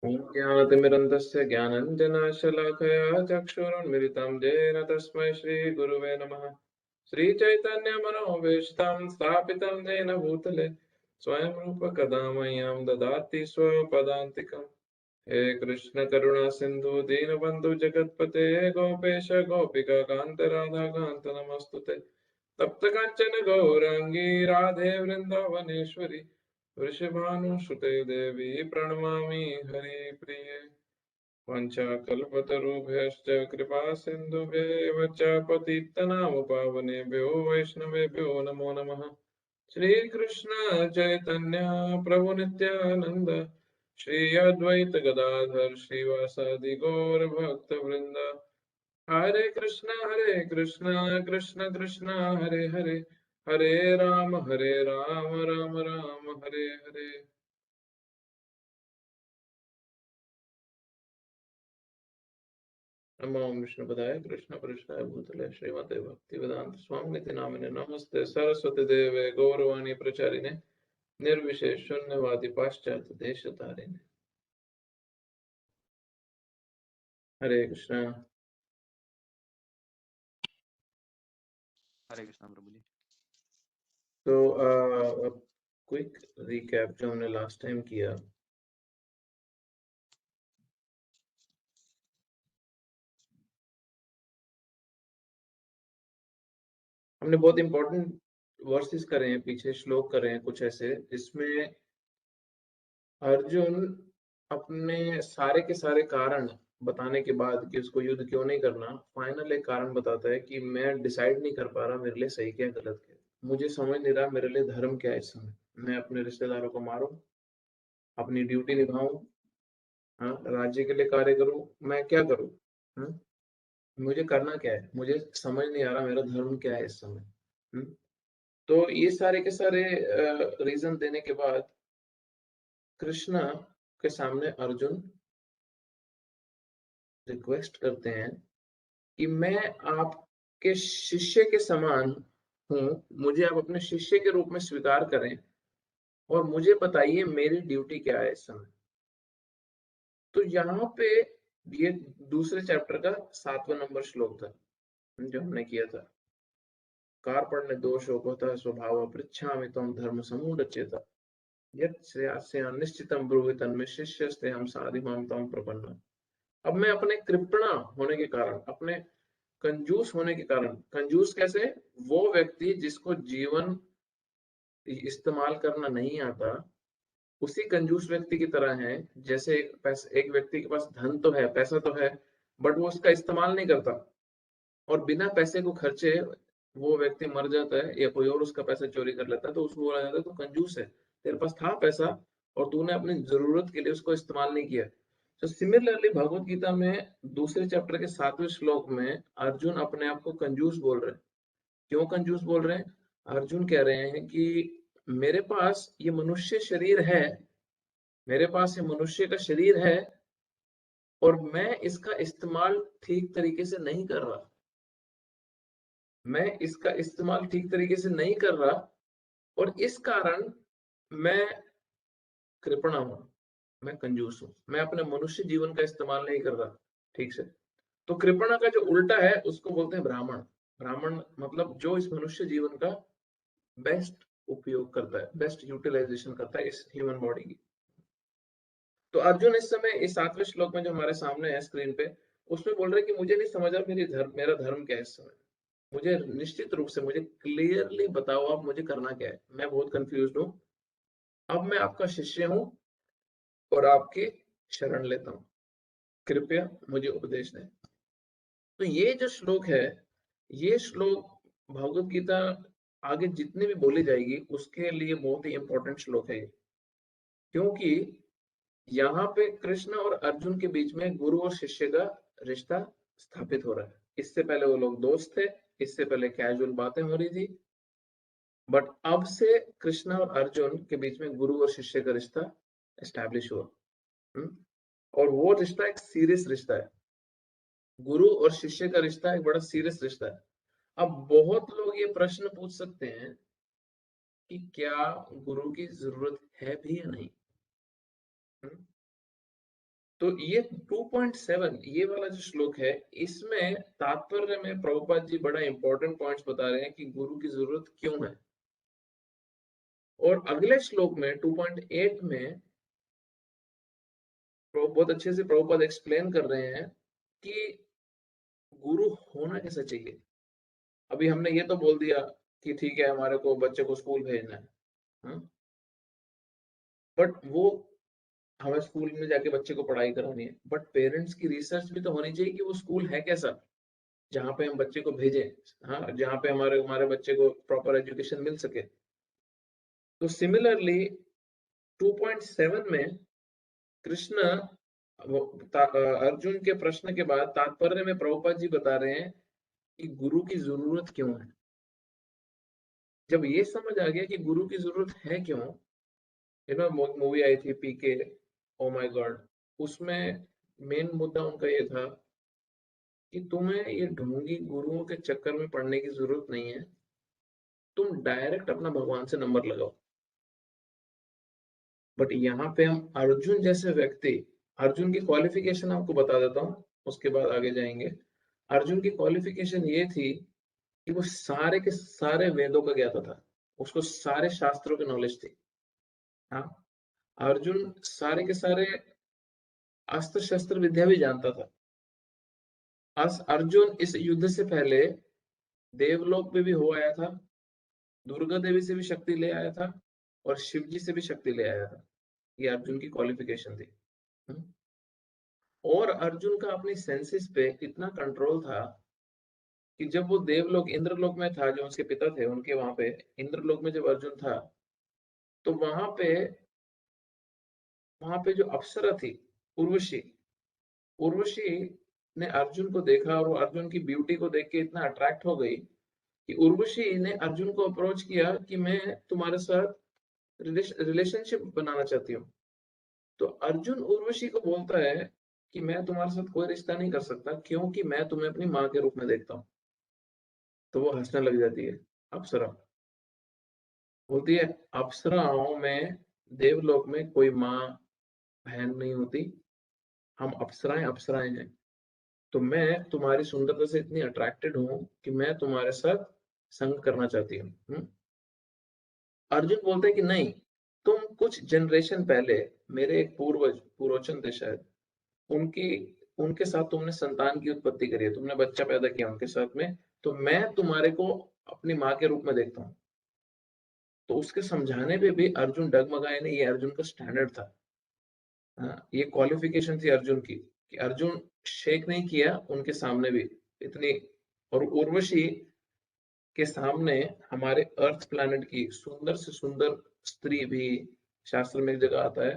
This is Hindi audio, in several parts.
ॐ ज्ञानतिमिरन्धस्य ज्ञानञ्जनशलाकया चक्षुरुन्मिलितं येन तस्मै श्रीगुरुवे नमः। श्रीचैतन्यमनोभीष्टं स्थापितं येन भूतले स्वयं रूप कदा मह्यं ददाति स्वपदान्तिकम्। हे कृष्ण करुणा सिन्धु दीनबन्धु जगत्पते गोपेश गोपिका कान्त राधा कान्त नमस्तुते। तप्त कांचन गौरांगी राधे वृंदावनेश्वरी वृषभानुसुते देवी प्रणमामि हरिप्रिये। वंशाकल्पतरुभ्यश्च कृपा सिन्धुभ्येव च पतितनाम पावनेभ्यो वैष्णवेभ्यो नमो नमः। श्रीकृष्ण चैतन्य प्रभु नित्यानंद श्री अद्वैत गदाधर श्रीवासादि गौर भक्त वृंद हरे कृष्ण कृष्ण कृष्ण हरे हरे हरे राम राम राम हरे हरे। नमो विष्णुपदाय कृष्ण पृष्ठाय भूतले श्रीमते भक्ति वेदांत स्वामी नामिने नमस्ते सरस्वती देवे गौरवाणी प्रचारिणे निर्विशेष शून्यवादी पाश्चात्य देश तारिणे। हरे कृष्णा। हरे कृष्णा प्रभु जी। तो क्विक रिकैप जो हमने लास्ट टाइम किया, हमने बहुत इंपॉर्टेंट वर्सेस करे हैं, पीछे श्लोक करे हैं कुछ ऐसे जिसमें अर्जुन अपने सारे के सारे कारण बताने के बाद कि उसको युद्ध क्यों नहीं करना, फाइनल एक कारण बताता है कि मैं डिसाइड नहीं कर पा रहा मेरे लिए सही क्या गलत क्या, मुझे समझ नहीं रहा मेरे लिए धर्म क्या है इस समय। मैं अपने रिश्तेदारों को मारूं, अपनी ड्यूटी निभाऊं, हाँ, राज्य के लिए कार्य करूं, मैं क्या करूं, हाँ? मुझे करना क्या है, मुझे समझ नहीं आ रहा मेरा धर्म क्या है इस समय। हम्म? तो ये सारे के सारे रीजन देने के बाद कृष्ण के सामने अर्जुन रिक्वेस्ट करते हैं कि मैं आपके शिष्य के समान हूँ, मुझे आप अपने शिष्य के रूप में स्वीकार करें और मुझे बताइए मेरी ड्यूटी क्या है इस समय। तो यहाँ पे ये दूसरे चैप्टर का 7वां नंबर श्लोक था जो हमने किया था। कार्पण्य दोषोपहतः स्वभाव पृच्छामि त्वं धर्म समूढ़चेत यत् श्रेयस्या निश्चितं ब्रूहि तन्मे शिष्यस्तेहं साधिमां त्वं प्रपन्नम्। अब मैं अपने कृपणा होने के कारण, अपने कंजूस होने के कारण, कंजूस कैसे, वो व्यक्ति जिसको जीवन इस्तेमाल करना नहीं आता उसी कंजूस व्यक्ति की तरह है। जैसे एक व्यक्ति के पास धन तो है, पैसा तो है, बट वो उसका इस्तेमाल नहीं करता और बिना पैसे को खर्चे वो व्यक्ति मर जाता है या कोई और उसका पैसा चोरी कर लेता है, तो उसको बोला जाता है तो कंजूस है, तेरे पास था पैसा और तूने अपनी जरूरत के लिए उसको इस्तेमाल नहीं किया। तो सिमिलरली भगवत गीता में दूसरे चैप्टर के 7वें श्लोक में अर्जुन अपने आप को कंजूस बोल रहे हैं। क्यों कंजूस बोल रहे हैं? अर्जुन कह रहे हैं कि मेरे पास ये मनुष्य शरीर है, मेरे पास ये मनुष्य का शरीर है और मैं इसका इस्तेमाल ठीक तरीके से नहीं कर रहा, मैं इसका इस्तेमाल ठीक तरीके से नहीं कर रहा और इस कारण मैं कृपणा हूं, मैं कंजूस हूं, मैं अपने मनुष्य जीवन का इस्तेमाल नहीं कर रहा ठीक से। तो कृपणा का जो उल्टा है उसको बोलते हैं ब्राह्मण। ब्राह्मण मतलब जो इस मनुष्य जीवन का बेस्ट उपयोग करता है, बेस्ट यूटिलाइजेशन करता है इस ह्यूमन बॉडी की। तो अर्जुन इस समय इस 7वें श्लोक में जो हमारे सामने है स्क्रीन पे, उसमें बोल रहे हैं कि मुझे नहीं समझ रहा मेरा धर्म क्या है इस समय, मुझे निश्चित रूप से मुझे क्लियरली बताओ आप मुझे करना क्या है, मैं बहुत कंफ्यूज हूँ। अब मैं आपका शिष्य हूँ और आपकी शरण लेता हूँ, कृपया मुझे उपदेश दें। तो ये जो श्लोक है, ये श्लोक भगवत गीता आगे जितनी भी बोली जाएगी उसके लिए बहुत ही इंपॉर्टेंट श्लोक है ये। क्योंकि यहाँ पे कृष्ण और अर्जुन के बीच में गुरु और शिष्य का रिश्ता स्थापित हो रहा है। इससे पहले वो लोग दोस्त थे, इससे पहले कैजुअल बातें हो रही थी, बट अब से कृष्ण और अर्जुन के बीच में गुरु और शिष्य का रिश्ता एस्टैब्लिश हुआ। हम्म? और वो रिश्ता एक सीरियस रिश्ता है, गुरु और शिष्य का रिश्ता एक बड़ा सीरियस रिश्ता है। अब बहुत लोग ये प्रश्न पूछ सकते हैं कि क्या गुरु की जरूरत है भी या नहीं। हम्म? तो ये 2.7 ये वाला जो श्लोक है, इसमें तात्पर्य में प्रभुपाद जी बड़ा इंपॉर्टेंट पॉइंट्स बता रहे हैं कि गुरु की जरूरत क्यों है। और अगले श्लोक में 2.8 में बहुत अच्छे से प्रभुपाद एक्सप्लेन कर रहे हैं कि गुरु होना कैसा चाहिए। अभी हमने ये तो बोल दिया कि ठीक है हमारे को बच्चे को स्कूल भेजना है, हाँ? बट वो हमें स्कूल में जाके बच्चे को पढ़ाई करानी है, बट पेरेंट्स की रिसर्च भी तो होनी चाहिए कि वो स्कूल है कैसा, जहाँ पे हम बच्चे को भेजें, हाँ, जहाँ पे हमारे हमारे बच्चे को प्रॉपर एजुकेशन मिल सके। तो सिमिलरली 2.7 में कृष्ण अर्जुन के प्रश्न के बाद तात्पर्य में प्रभुपाद जी बता रहे हैं कि गुरु की जरूरत क्यों है। जब ये समझ आ गया कि गुरु की जरूरत है क्यों, मूवी आई थी पीके, ओ माय गॉड, उसमें मेन मुद्दा उनका ये था कि तुम्हें ये ढोंगी गुरुओं के चक्कर में पड़ने की जरूरत नहीं है, तुम डायरेक्ट अपना भगवान से नंबर लगाओ। बट यहाँ पे हम अर्जुन जैसे व्यक्ति, अर्जुन की क्वालिफिकेशन आपको बता देता हूँ, उसके बाद आगे जाएंगे। अर्जुन की क्वालिफिकेशन ये थी कि वो सारे के सारे वेदों का ज्ञाता था, उसको सारे शास्त्रों की नॉलेज थी। हाँ, अर्जुन सारे के सारे अस्त्र शस्त्र विद्या भी जानता था। अर्जुन इस युद्ध से पहले देवलोक में भी हो आया था, दुर्गा देवी से भी शक्ति ले आया था, और शिव जी से भी शक्ति ले आया था। ये अर्जुन की क्वालिफिकेशन थी। हम्म। और अर्जुन का अपनी सेंसेस पे इतना कंट्रोल था कि जब वो देवलोक इंद्रलोक में था, जो उसके पिता थे उनके वहां पे इंद्रलोक में जब अर्जुन था, तो वहां पे जो अप्सरा थी, उर्वशी, उर्वशी ने अर्जुन को देखा और वो अर्जुन की ब्यूटी को देख के इतना अट्रैक्ट हो गई कि उर्वशी ने अर्जुन को अप्रोच किया कि मैं तुम्हारे साथ रिलेशनशिप बनाना चाहती हूँ। तो अर्जुन उर्वशी को बोलता है कि मैं तुम्हारे साथ कोई रिश्ता नहीं कर सकता क्योंकि मैं तुम्हें अपनी माँ के रूप में देखता हूँ। तो वो हंसने लग जाती है अप्सरा, बोलती है अप्सराओं में देवलोक में कोई माँ बहन नहीं होती, हम अप्सराएं अप्सराएं हैं। तो मैं तुम्हारी सुंदरता से इतनी अट्रैक्टेड हूँ कि मैं तुम्हारे साथ संग करना चाहती हूँ। अर्जुन बोलते हैं कि नहीं, तुम कुछ जनरेशन पहले मेरे एक पूर्वज पूर्वजन थे शायद, उनकी उनके साथ तुमने संतान की उत्पत्ति करी है, तुमने बच्चा पैदा किया उनके साथ में, तो मैं तुम्हारे को अपनी माँ के रूप में देखता हूँ। तो उसके समझाने पे भी अर्जुन डगमगाए नहीं, ये अर्जुन का स्टैंडर्ड था। हाँ, ये क्वालिफिकेशन थी अर्जुन की कि अर्जुन शेक नहीं किया उनके सामने भी इतनी। और उर्वशी के सामने हमारे अर्थ प्लैनेट की सुंदर से सुंदर स्त्री भी, शास्त्र में एक जगह आता है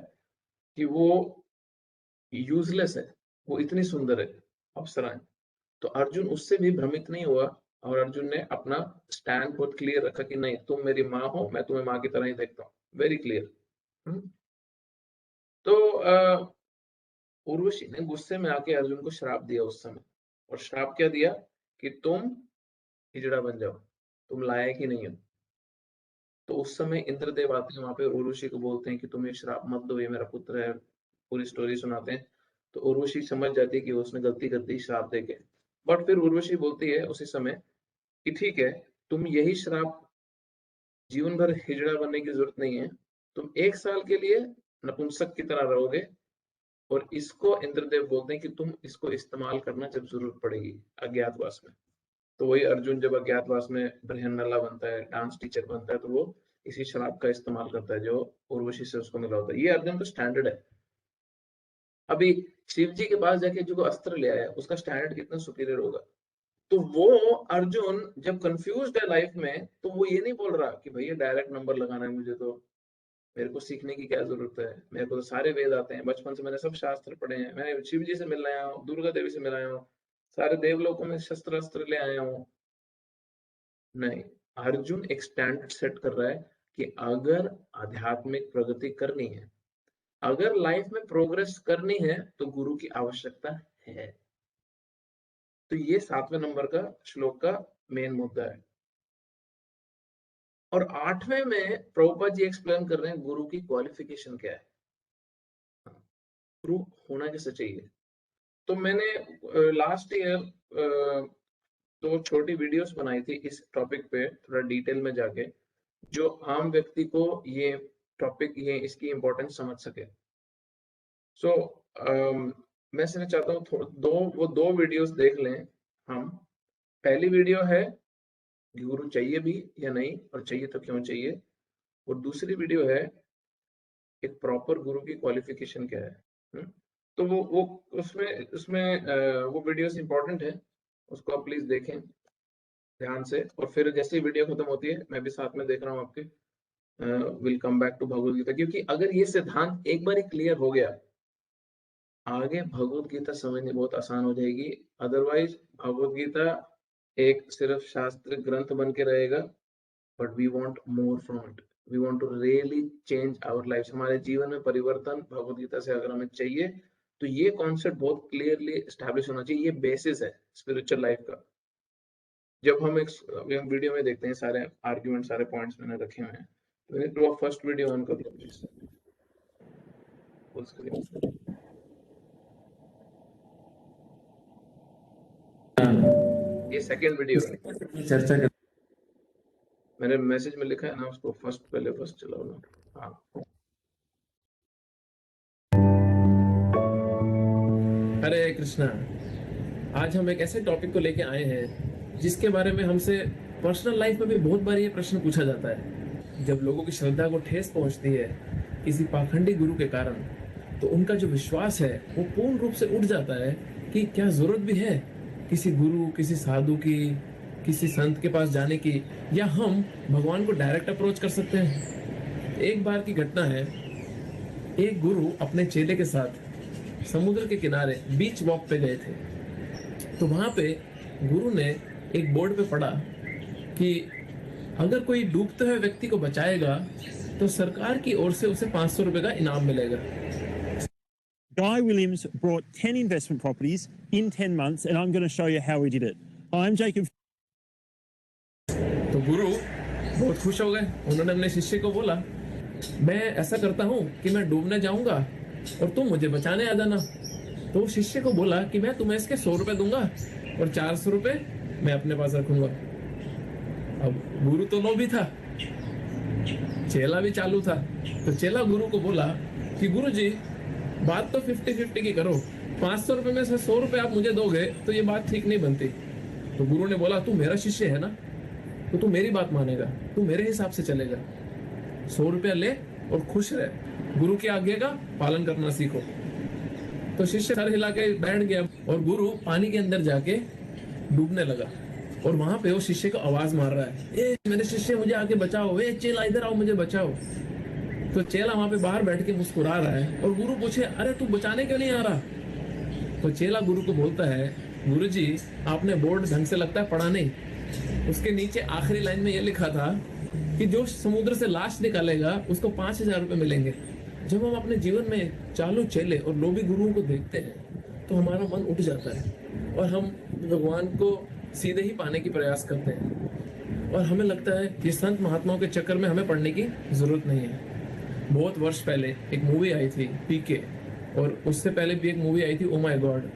कि वो यूजलेस है, वो इतनी सुंदर है अप्सराएं। तो अर्जुन उससे भी भ्रमित नहीं हुआ, और अर्जुन ने अपना स्टैंड बहुत क्लियर रखा कि नहीं, तुम मेरी माँ हो, मैं तुम्हें माँ की तरह ही देखता हूँ, वेरी क्लियर। तो उर्वशी ने गुस्से में आके अर्जुन को श्राप दिया उस समय। और श्राप क्या दिया कि तुम हिजड़ा बन जाओ, तुम लायक ही नहीं हो। तो उस समय इंद्रदेव आते हैं वहां पे, उर्वशी को बोलते हैं कि तुम ये श्राप मत दो, ये मेरा पुत्र है, पूरी स्टोरी सुनाते हैं। तो उर्वशी समझ जाती है कि उसने गलती कर दी श्राप देके। बट फिर उर्वशी बोलती है उसी समय कि ठीक है, तुम यही श्राप, जीवन भर हिजड़ा बनने की जरूरत नहीं है, तुम 1 साल के लिए नपुंसक की तरह रहोगे। और इसको इंद्रदेव बोलते हैं कि तुम इसको इस्तेमाल करना जब जरूरत पड़ेगी अज्ञातवास में। तो वही अर्जुन जब अज्ञातवास में बृहन्नला बनता है, डांस टीचर बनता है, तो वो इसी शराब का इस्तेमाल करता है जो उर्वशी से उसको मिला होता है। ये अर्जुन का स्टैंडर्ड है। अभी शिव जी के पास जाके जो अस्त्र ले आया, उसका स्टैंडर्ड कितना सुपीरियर होगा। तो वो अर्जुन जब कंफ्यूज्ड है लाइफ में, तो वो ये नहीं बोल रहा कि भैया डायरेक्ट नंबर लगाना है मुझे, तो मेरे को सीखने की क्या जरूरत है, मेरे को तो सारे वेद आते हैं, बचपन से मैंने सब शास्त्र पढ़े हैं, मैंने शिव जी से मिल आया हूँ, दुर्गा देवी से मिल आया हूँ, सारे देवलोकों में शस्त्र अस्त्र ले आया हूँ। नहीं, अर्जुन एक स्टैंडर्ड सेट कर रहा है कि अगर आध्यात्मिक प्रगति करनी है, अगर लाइफ में प्रोग्रेस करनी है, तो गुरु की आवश्यकता है। तो ये 7वें नंबर का श्लोक का मेन मुद्दा है। और 8वें में प्रभुपाद जी एक्सप्लेन कर रहे हैं गुरु की क्वालिफिकेशन क्या है। गुरु होना कैसे चाहिए? तो मैंने लास्ट ईयर 2 छोटी वीडियोस बनाई थी इस टॉपिक पे थोड़ा डिटेल में जाके, जो आम व्यक्ति को ये टॉपिक ये इसकी इम्पोर्टेंस समझ सके। सो मैं इसलिए चाहता हूँ थो 2 वीडियोस देख लें हम। पहली वीडियो है कि गुरु चाहिए भी या नहीं और चाहिए तो क्यों चाहिए? और दूसरी वीडियो है एक प्रॉपर गुरु की क्वालिफिकेशन क्या है? हुँ? तो वो उसमें उसमें वो वीडियोस इम्पोर्टेंट है, उसको आप प्लीज़ देखें ध्यान से और फिर जैसे ही वीडियो खत्म होती है, मैं भी साथ में देख रहा हूँ आपके will come back to Bhagavad Gita क्योंकि अगर ये सिद्धांत एक बार ही क्लियर हो गया, आगे भगवद गीता समझनी बहुत आसान हो जाएगी। अदरवाइज़ भगवद गीता एक सिर्फ शास्त्र ग्रंथ बन के रहेगा, but we want more from it. We want to really change our lives हमारे जीवन में परिवर्तन भगवद गीता से अगर हमें चाहिए, तो ये कॉन्सेप्ट बहुत क्लियरली एस्टैब्लिश होना चाहिए, ये बेसिस है स्पिरिचुअल लाइफ का। जब हम एक अभी हम वीडियो में देखते हैं सारे आर्गुमेंट सारे पॉइंट्स मैंने रखे हुए हैं। तो आप फर्स्ट वीडियो ऑन कर लो प्लीज फुल स्क्रीन। ये सेकंड वीडियो है। चर्चा कर मैंने मैसेज में लिखा है ना उसको पहले फर्स्ट चलाओ ना। हाँ हरे कृष्णा। आज हम एक ऐसे टॉपिक को लेके आए हैं जिसके बारे में हमसे पर्सनल लाइफ में भी बहुत बार ये प्रश्न पूछा जाता है। जब लोगों की श्रद्धा को ठेस पहुंचती है किसी पाखंडी गुरु के कारण, तो उनका जो विश्वास है वो पूर्ण रूप से उठ जाता है कि क्या जरूरत भी है किसी गुरु, किसी साधु की, किसी संत के पास जाने की, या हम भगवान को डायरेक्ट अप्रोच कर सकते हैं। एक बार की घटना है, एक गुरु अपने चेले के साथ समुद्र के किनारे बीच वॉक पे गए थे। तो वहां पे गुरु ने एक बोर्ड पे पढ़ा कि अगर कोई डूबते हुए व्यक्ति को बचाएगा तो सरकार की ओर से उसे 500 रुपए का इनाम मिलेगा। Guy Williams brought 10 investment properties in 10 months, and I'm going to show you how he did it. I'm Jacob. तो गुरु बहुत खुश हो गए। उन्होंने अपने शिष्य को बोला, मैं ऐसा करता हूँ कि मैं डूबने जाऊंगा और तुम मुझे बचाने आ जाना। तो वो शिष्य को बोला कि मैं तुम्हें इसके 100 रुपए दूंगा और 400 रुपए मैं अपने पास रखूंगा। अब गुरु तो लोभी था, चेला भी चालू था। तो चेला गुरु को बोला कि गुरु जी, बात तो 50-50 की करो, 500 रुपए में से 100 रुपए आप मुझे दोगे तो ये बात ठीक नहीं बनती। तो गुरु ने बोला, तू मेरा शिष्य है ना, तो तू मेरी बात मानेगा, तू मेरे हिसाब से चलेगा। 100 रुपया ले और खुश रह, गुरु की आज्ञा का पालन करना सीखो। तो शिष्य सर हिला के बैठ गया और गुरु पानी के अंदर जाके डूबने लगा। और वहां पे वो शिष्य को आवाज मार रहा है, ए मेरे शिष्य मुझे आके बचाओ, ए चेला इधर आओ मुझे बचाओ। तो चेला वहां पे बाहर बैठ के मुस्कुरा रहा है और गुरु पूछे, अरे तू बचाने क्यों नहीं आ रहा? तो चेला गुरु को बोलता है, गुरु जी आपने बोर्ड ढंग से लगता है पढ़ा नहीं। उसके नीचे आखिरी लाइन में ये लिखा था कि जो समुद्र से लाश निकालेगा उसको 5,000 रुपए मिलेंगे। जब हम अपने जीवन में चालू चेले और लोभी गुरुओं को देखते हैं तो हमारा मन उठ जाता है और हम भगवान को सीधे ही पाने की प्रयास करते हैं और हमें लगता है कि संत महात्माओं के चक्कर में हमें पढ़ने की जरूरत नहीं है। बहुत वर्ष पहले एक मूवी आई थी पीके, और उससे पहले भी एक मूवी आई थी ओ माय गॉड।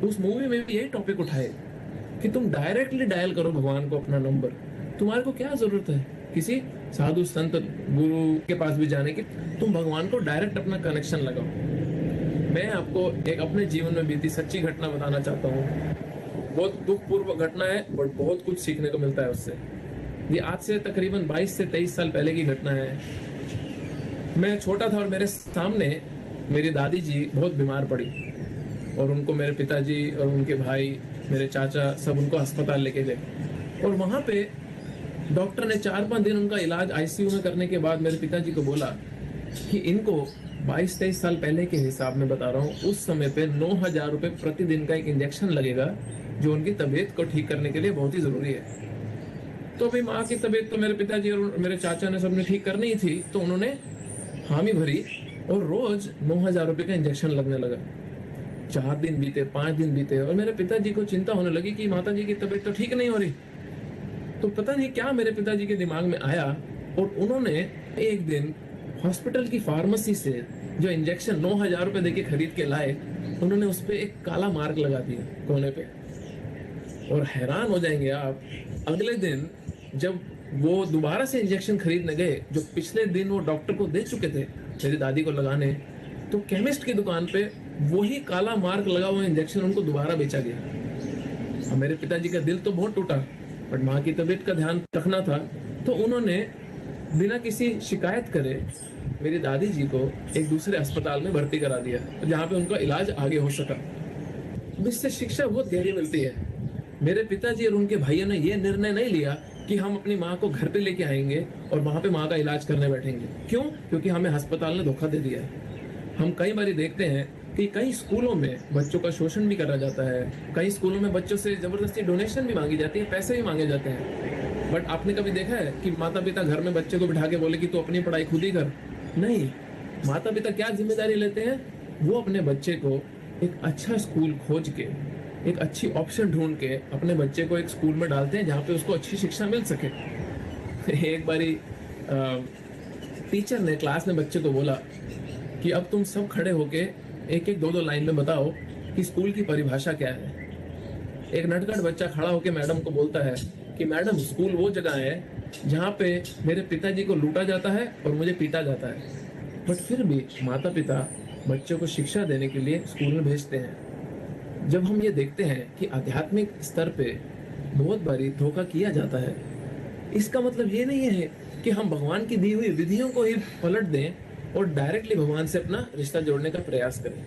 उस मूवी में भी यही टॉपिक उठाए कि तुम डायरेक्टली डायल करो भगवान को अपना नंबर। तुम्हारे को क्या जरूरत है किसी साधु संत गुरु के पास भी जाने की? तुम भगवान को डायरेक्ट अपना कनेक्शन लगाओ। मैं आपको एक अपने जीवन में बीती सच्ची घटना बताना चाहता हूँ। बहुत दुखपूर्वक घटना है बट बहुत कुछ सीखने को मिलता है उससे। ये आज से तकरीबन 22 से 23 साल पहले की घटना है। मैं छोटा था और मेरे सामने मेरी दादी जी बहुत बीमार पड़ी और उनको मेरे पिताजी और उनके भाई, मेरे चाचा, सब उनको अस्पताल लेके गए। और वहां पे डॉक्टर ने 4-5 दिन उनका इलाज आईसीयू में करने के बाद मेरे पिताजी को बोला कि इनको 22-23 साल पहले के हिसाब में बता रहा हूँ, उस समय पे 9,000 रुपए प्रतिदिन का एक इंजेक्शन लगेगा जो उनकी तबीयत को ठीक करने के लिए बहुत ही जरूरी है। तो अभी माँ की तबीयत तो मेरे पिताजी और मेरे चाचा ने सबने ठीक करनी ही थी, तो उन्होंने हामी भरी और रोज 9,000 रुपए का इंजेक्शन लगने लगा। 4 दिन बीते, 5 दिन बीते और मेरे पिताजी को चिंता होने लगी कि माता जी की तबीयत तो ठीक नहीं हो रही। तो पता नहीं क्या मेरे पिताजी के दिमाग में आया और उन्होंने एक दिन हॉस्पिटल की फार्मेसी से जो इंजेक्शन 9,000 रुपए देके खरीद के लाए, उन्होंने उस पे एक काला मार्क लगा दिया कोने पे। और हैरान हो जाएंगे आप, अगले दिन जब वो दोबारा से इंजेक्शन खरीदने गए, जो पिछले दिन वो डॉक्टर को दे चुके थे मेरी दादी को लगाने, तो केमिस्ट की दुकान पे वही काला मार्क लगा हुआ इंजेक्शन उनको दोबारा बेचा गया। अब मेरे पिताजी का दिल तो बहुत टूटा, बट माँ की तबीयत का ध्यान रखना था, तो उन्होंने बिना किसी शिकायत करे मेरी दादी जी को एक दूसरे अस्पताल में भर्ती करा दिया, जहाँ पे उनका इलाज आगे हो सका। इससे शिक्षा बहुत गहरी मिलती है। मेरे पिताजी और उनके भाइयों ने ये निर्णय नहीं लिया कि हम अपनी माँ को घर पे लेके आएंगे और वहां पे माँ का इलाज करने बैठेंगे। क्यों? क्योंकि हमें अस्पताल ने धोखा दे दिया है। हम कई बार देखते हैं कि कई स्कूलों में बच्चों का शोषण भी करा जाता है, कई स्कूलों में बच्चों से जबरदस्ती डोनेशन भी मांगी जाती है, पैसे भी मांगे जाते हैं। बट आपने कभी देखा है कि माता पिता घर में बच्चे को बिठा के बोले कि तू अपनी पढ़ाई खुद ही कर? नहीं, माता पिता क्या जिम्मेदारी लेते हैं? वो अपने बच्चे को एक अच्छा स्कूल खोज के, एक अच्छी ऑप्शन ढूंढ के अपने बच्चे को एक स्कूल में डालते हैं जहाँ पे उसको अच्छी शिक्षा मिल सके। एक बारी टीचर ने क्लास में बच्चे को बोला कि अब तुम सब खड़े होके एक एक दो दो लाइन में बताओ कि स्कूल की परिभाषा क्या है। एक नटखट बच्चा खड़ा होके मैडम को बोलता है कि मैडम, स्कूल वो जगह है जहाँ पे मेरे पिताजी को लूटा जाता है और मुझे पीटा जाता है। बट फिर भी माता पिता बच्चों को शिक्षा देने के लिए स्कूल में भेजते हैं। जब हम ये देखते हैं कि आध्यात्मिक स्तर पे बहुत बारी धोखा किया जाता है, इसका मतलब ये नहीं है कि हम भगवान की दी हुई विधियों को ही पलट दें और डायरेक्टली भगवान से अपना रिश्ता जोड़ने का प्रयास करें।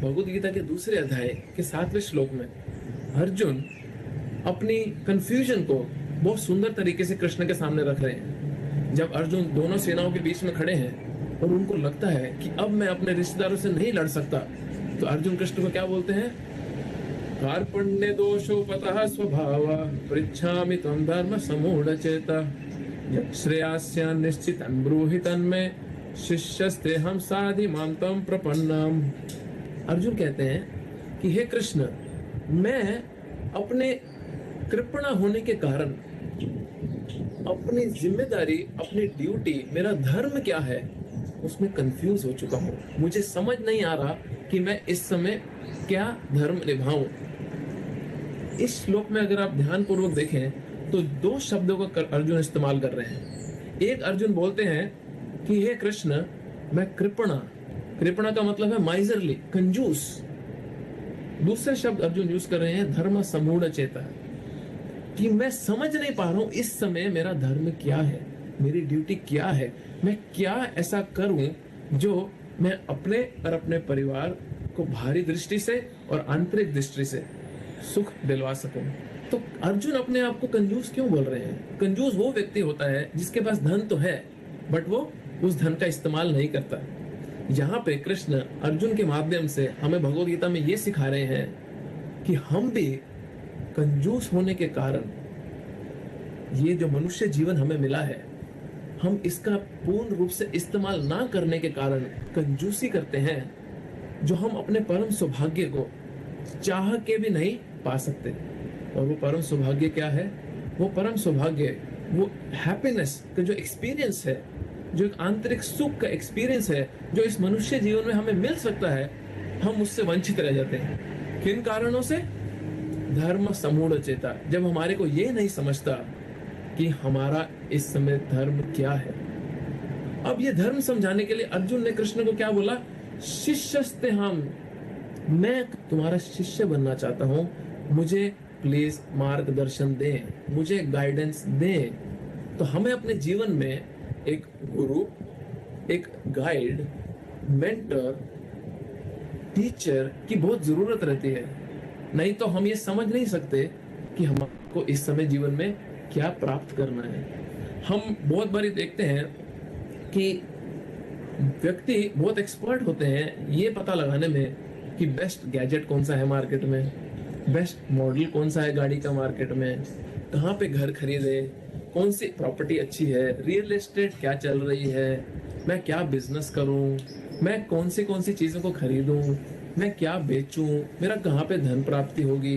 भगवद गीता के दूसरे अध्याय के 7वें श्लोक में अर्जुन अपनी कंफ्यूजन को बहुत सुंदर तरीके से कृष्ण के सामने रख रहे हैं। जब अर्जुन दोनों सेनाओं के बीच में खड़े हैं और उनको लगता है कि अब मैं अपने रिश्तेदारों से नहीं लड़ सकता, तो अर्जुन कृष्ण को क्या बोलते हैं? कार्पण्य दोषोपतः स्वभाव पृच्छामि त्वं धर्म समूढ़चेता श्रेयास्या निश्चित ब्रूहि तन्मे शिष्यस्ते हम साधि मां तम प्रपन्नम। अर्जुन कहते हैं कि हे कृष्ण, मैं अपने कृपणा होने के कारण, अपनी जिम्मेदारी, अपनी ड्यूटी, मेरा धर्म क्या है, उसमें कंफ्यूज हो चुका हूँ। मुझे समझ नहीं आ रहा कि मैं इस समय क्या धर्म निभाऊं। इस श्लोक में अगर आप ध्यान पूर्वक देखें तो दो शब्दों का अर्जुन इस्तेमाल कर रहे हैं। एक अर्जुन बोलते हैं कि हे कृष्ण, मैं कृपणा, कृपणा का मतलब है माइजरली, कंजूस। दूसरे शब्द अर्जुन यूज कर रहे हैं धर्म समूढ़ चेता, कि मैं समझ नहीं पा रहा हूं इस समय मेरा धर्म क्या है, मेरी ड्यूटी क्या है, मैं क्या ऐसा करूं जो मैं अपने और अपने परिवार को बाहरी दृष्टि से और आंतरिक दृष्टि से सुख दिलवा सकूं। तो अर्जुन अपने आप को कंजूस क्यों बोल रहे हैं? कंजूस वो व्यक्ति होता है जिसके पास धन तो है, बट वो उस धन का इस्तेमाल नहीं करता। यहाँ पे कृष्ण अर्जुन के माध्यम से हमें भगवद गीता में ये सिखा रहे हैं कि हम भी कंजूस होने के कारण, ये जो मनुष्य जीवन हमें मिला है, हम इसका पूर्ण रूप से इस्तेमाल ना करने के कारण कंजूसी करते हैं, जो हम अपने परम सौभाग्य को चाह के भी नहीं पा सकते। और वो परम सौभाग्य क्या है? वो परम सौभाग्य, वो हैप्पीनेस का जो एक्सपीरियंस है, जो एक आंतरिक सुख का एक्सपीरियंस है, जो इस मनुष्य जीवन में हमें मिल सकता है, हम उससे वंचित रह जाते हैं। किन कारणों से? धर्म समूढ़ चेता। जब हमारे को ये नहीं समझता कि हमारा इस समय धर्म क्या है। अब ये धर्म समझाने के लिए अर्जुन ने कृष्ण को क्या बोला? शिष्यस्ते हम, मैं तुम्हारा शिष्य बनना चाहता हूं, मुझे प्लीज मार्गदर्शन दें, मुझे गाइडेंस दें। तो हमें अपने जीवन में एक गुरु, एक गाइड, मेंटर, टीचर की बहुत जरूरत रहती है। नहीं तो हम ये समझ नहीं सकते कि हमको इस समय जीवन में क्या प्राप्त करना है। हम बहुत बारी देखते हैं कि व्यक्ति बहुत एक्सपर्ट होते हैं ये पता लगाने में कि बेस्ट गैजेट कौन सा है मार्केट में, बेस्ट मॉडल कौन सा है गाड़ी का मार्केट में, कहाँ पे घर खरीदे, कौन सी प्रॉपर्टी अच्छी है, रियल एस्टेट क्या चल रही है, मैं क्या बिजनेस करूं, मैं कौन सी चीज़ों को खरीदूं, मैं क्या बेचूं, मेरा कहाँ पे धन प्राप्ति होगी।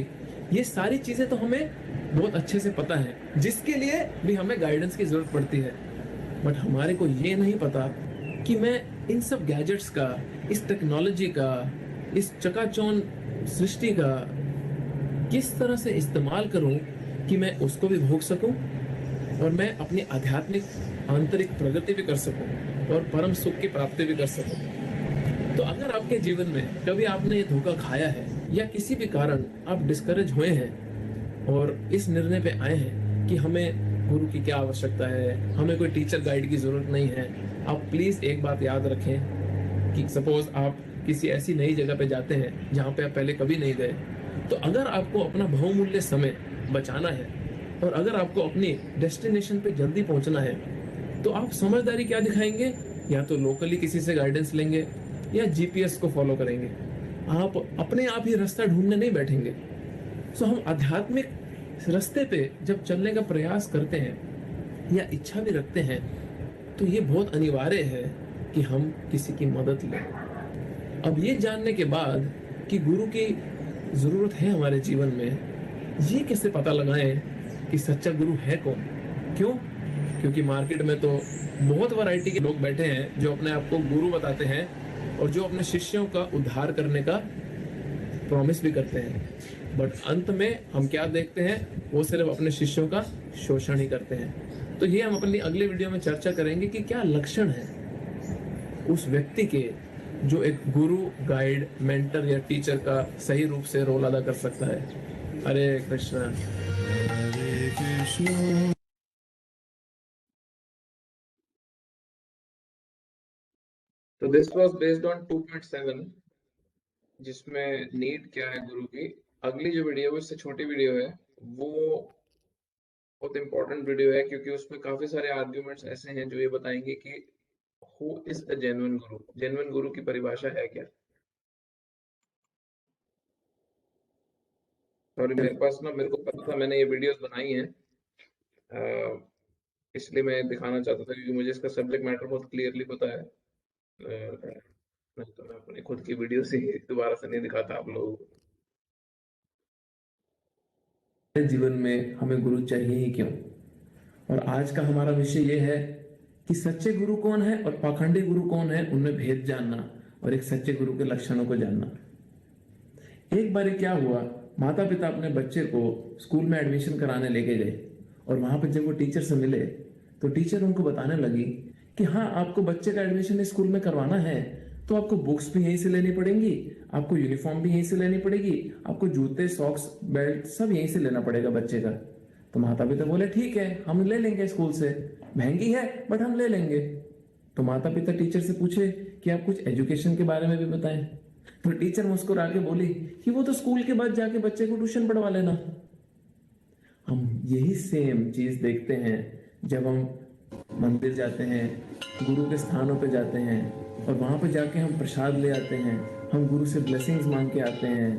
ये सारी चीज़ें तो हमें बहुत अच्छे से पता है, जिसके लिए भी हमें गाइडेंस की जरूरत पड़ती है। बट हमारे को ये नहीं पता कि मैं इन सब गैजेट्स का, इस टेक्नोलॉजी का, इस चकाचौंध सृष्टि का किस तरह से इस्तेमाल करूं कि मैं उसको भी भोग सकूं और मैं अपनी आध्यात्मिक आंतरिक प्रगति भी कर सकूं और परम सुख की प्राप्ति भी कर सकूं। तो अगर आपके जीवन में कभी आपने ये धोखा खाया है या किसी भी कारण आप डिस्करेज हुए हैं और इस निर्णय पे आए हैं कि हमें गुरु की क्या आवश्यकता है, हमें कोई टीचर गाइड की जरूरत नहीं है, आप प्लीज एक बात याद रखें कि सपोज आप किसी ऐसी नई जगह पे जाते हैं जहां पे आप पहले कभी नहीं गए, तो अगर आपको अपना बहुमूल्य समय बचाना है और अगर आपको अपनी डेस्टिनेशन पे जल्दी पहुंचना है, तो आप समझदारी क्या दिखाएंगे? या तो लोकली किसी से गाइडेंस लेंगे या जीपीएस को फॉलो करेंगे। आप अपने आप ही रास्ता ढूंढने नहीं बैठेंगे। सो हम आध्यात्मिक रास्ते पे जब चलने का प्रयास करते हैं या इच्छा भी रखते हैं, तो ये बहुत अनिवार्य है कि हम किसी की मदद लें। अब ये जानने के बाद कि गुरु की जरूरत है हमारे जीवन में, ये कैसे पता लगाएं कि सच्चा गुरु है कौन? क्यों? क्योंकि मार्केट में तो बहुत वैरायटी के लोग बैठे हैं जो अपने आप को गुरु बताते हैं और जो अपने शिष्यों का उद्धार करने का प्रॉमिस भी करते हैं, बट अंत में हम क्या देखते हैं? वो सिर्फ अपने शिष्यों का शोषण ही करते हैं। तो ये हम अपनी अगले वीडियो में चर्चा करेंगे कि क्या लक्षण है उस व्यक्ति के जो एक गुरु, गाइड, मेंटर या टीचर का सही रूप से रोल अदा कर सकता है। हरे कृष्णा। हरे कृष्णा। तो दिस वाज बेस्ड ऑन 2.7, जिसमें नीड क्या है गुरु की। अगली जो वीडियो है, उससे छोटी वीडियो है, वो बहुत इंपॉर्टेंट वीडियो है, क्योंकि उसमें काफी सारे आर्ग्यूमेंट्स ऐसे हैं जो ये बताएंगे कि who is a genuine Guru, genuine गुरु की परिभाषा है क्या। और मेरे को पता था, मैंने ये वीडियोस बनाई हैं, इसलिए मैं दिखाना चाहता था, क्योंकि मुझे इसका सब्जेक्ट मैटर बहुत क्लियरली पता है। नहीं तो मैं अपनी खुद की वीडियो से ही दोबारा से नहीं दिखाता आप लोगों को। जीवन में हमें गुरु चाहिए ही क्यों? और आज का हमारा विषय यह है कि सच्चे गुरु कौन है और पाखंडी गुरु कौन है, उनमें भेद जानना और एक सच्चे गुरु के लक्षणों को जानना। एक बार क्या हुआ, माता पिता अपने बच्चे को स्कूल में एडमिशन कराने लेके गए और वहां पर जब वो टीचर से मिले तो टीचर उनको बताने लगी कि हाँ, आपको बच्चे का एडमिशन स्कूल में करवाना है तो आपको बुक्स भी यहीं से लेनी पड़ेंगी, आपको यूनिफॉर्म भी यहीं से लेनी पड़ेगी, आपको जूते, सॉक्स, बेल्ट सब यहीं से लेना पड़ेगा बच्चे का। तो माता पिता बोले ठीक है, हम ले लेंगे स्कूल से, महंगी है बट हम ले लेंगे। तो माता पिता टीचर से पूछे कि आप कुछ एजुकेशन के बारे में भी बताएं। तो टीचर मुस्कुरा के बोली कि वो तो स्कूल के बाद जाके बच्चे को ट्यूशन पढ़वा लेना। हम यही सेम चीज देखते हैं जब हम मंदिर जाते हैं, गुरु के स्थानों पे जाते हैं और वहां पे जाके हम प्रसाद ले आते हैं, हम गुरु से ब्लेसिंग्स मांग के आते हैं,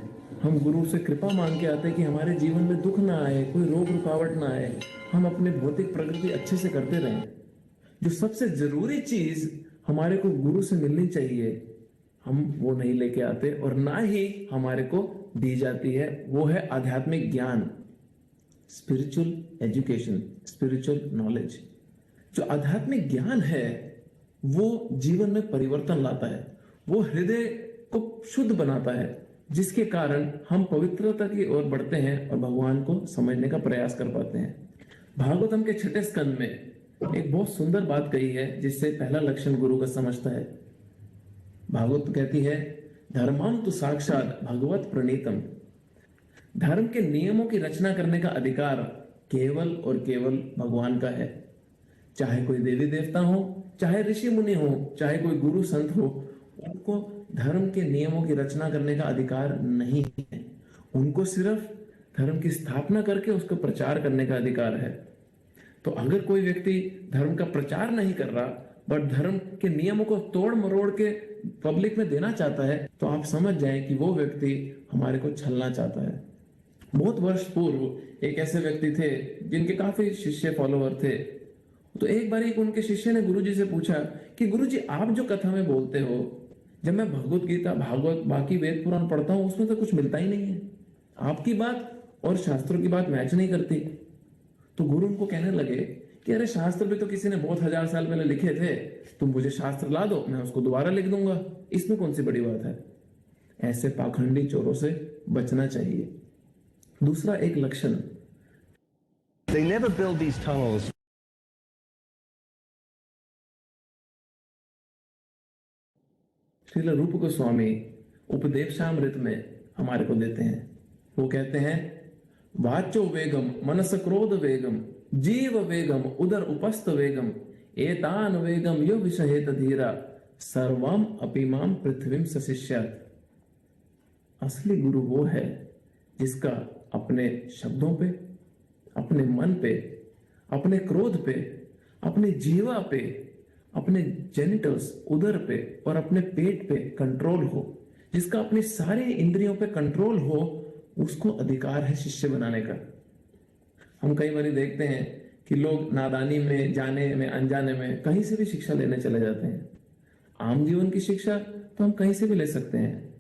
हम गुरु से कृपा मांग के आते हैं कि हमारे जीवन में दुख ना आए, कोई रोग रुकावट ना आए, हम अपनी भौतिक प्रगति अच्छे से करते रहें। जो सबसे जरूरी चीज हमारे को गुरु से मिलनी चाहिए, हम वो नहीं लेके आते और ना ही हमारे को दी जाती है, वो है आध्यात्मिक ज्ञान, स्पिरिचुअल एजुकेशन, स्पिरिचुअल नॉलेज। जो आध्यात्मिक ज्ञान है वो जीवन में परिवर्तन लाता है, वो हृदय को शुद्ध बनाता है, जिसके कारण हम पवित्रता की ओर बढ़ते हैं और भगवान को समझने का प्रयास कर पाते हैं। भागवतम के 6 स्कंद में एक बहुत सुंदर बात कही है, जिससे पहला लक्षण गुरु का समझता है। भागवत कहती है, धर्मम तो साक्षात भगवत प्रणीतम। धर्म के नियमों की रचना करने का अधिकार केवल और केवल भगवान का है। चाहे कोई देवी देवता हो, चाहे ऋषि मुनि हो, चाहे कोई गुरु संत हो, उनको धर्म के नियमों की रचना करने का अधिकार नहीं है। उनको सिर्फ धर्म की स्थापना करके उसका प्रचार करने का अधिकार है। तो अगर कोई व्यक्ति धर्म का प्रचार नहीं कर रहा बट धर्म के नियमों को तोड़ मरोड़ के पब्लिक में देना चाहता है, तो आप समझ जाएं कि वो व्यक्ति हमारे को छलना चाहता है। बहुत वर्ष पूर्व एक ऐसे व्यक्ति थे जिनके काफी शिष्य फॉलोअर थे। तो एक बार एक उनके शिष्य ने गुरुजी से पूछा कि गुरुजी, आप जो कथा में बोलते हो, जब मैं भगवत गीता, भागवत, बाकी वेद पुराण पढ़ता हूं, उसमें तो कुछ मिलता ही नहीं है, आपकी बात और शास्त्रों की बात मैच नहीं करती। तो गुरु उनको कहने लगे कि अरे शास्त्र भी तो किसी ने बहुत हजार साल पहले लिखे थे, तुम मुझे शास्त्र ला दो, मैं उसको दोबारा लिख दूंगा, इसमें कौन सी बड़ी बात है। ऐसे पाखंडी चोरों से बचना चाहिए। दूसरा एक लक्षण, They never build these tunnels. Srila रूप गोस्वामी उपदेशामृत में हमारे को देते हैं। वो कहते हैं, वाचो वेगम मनस क्रोध वेगम जीव वेगम उदर उपस्थ वेगम एतान वेगम यो विषहेत धीरा सर्वम अपिमाम पृथ्वीम सशिष्यात्। असली गुरु वो है जिसका अपने शब्दों पे, अपने मन पे, अपने क्रोध पे, अपने जीवा पे, अपने जेनिटल्स उदर पे और अपने पेट पे कंट्रोल हो, जिसका अपनी सारी इंद्रियों पे कंट्रोल हो, उसको अधिकार है शिष्य बनाने का। हम कई बार देखते हैं कि लोग नादानी में, जाने में, अनजाने में कहीं से भी शिक्षा लेने चले जाते हैं। आम जीवन की शिक्षा तो हम कहीं से भी ले सकते हैं,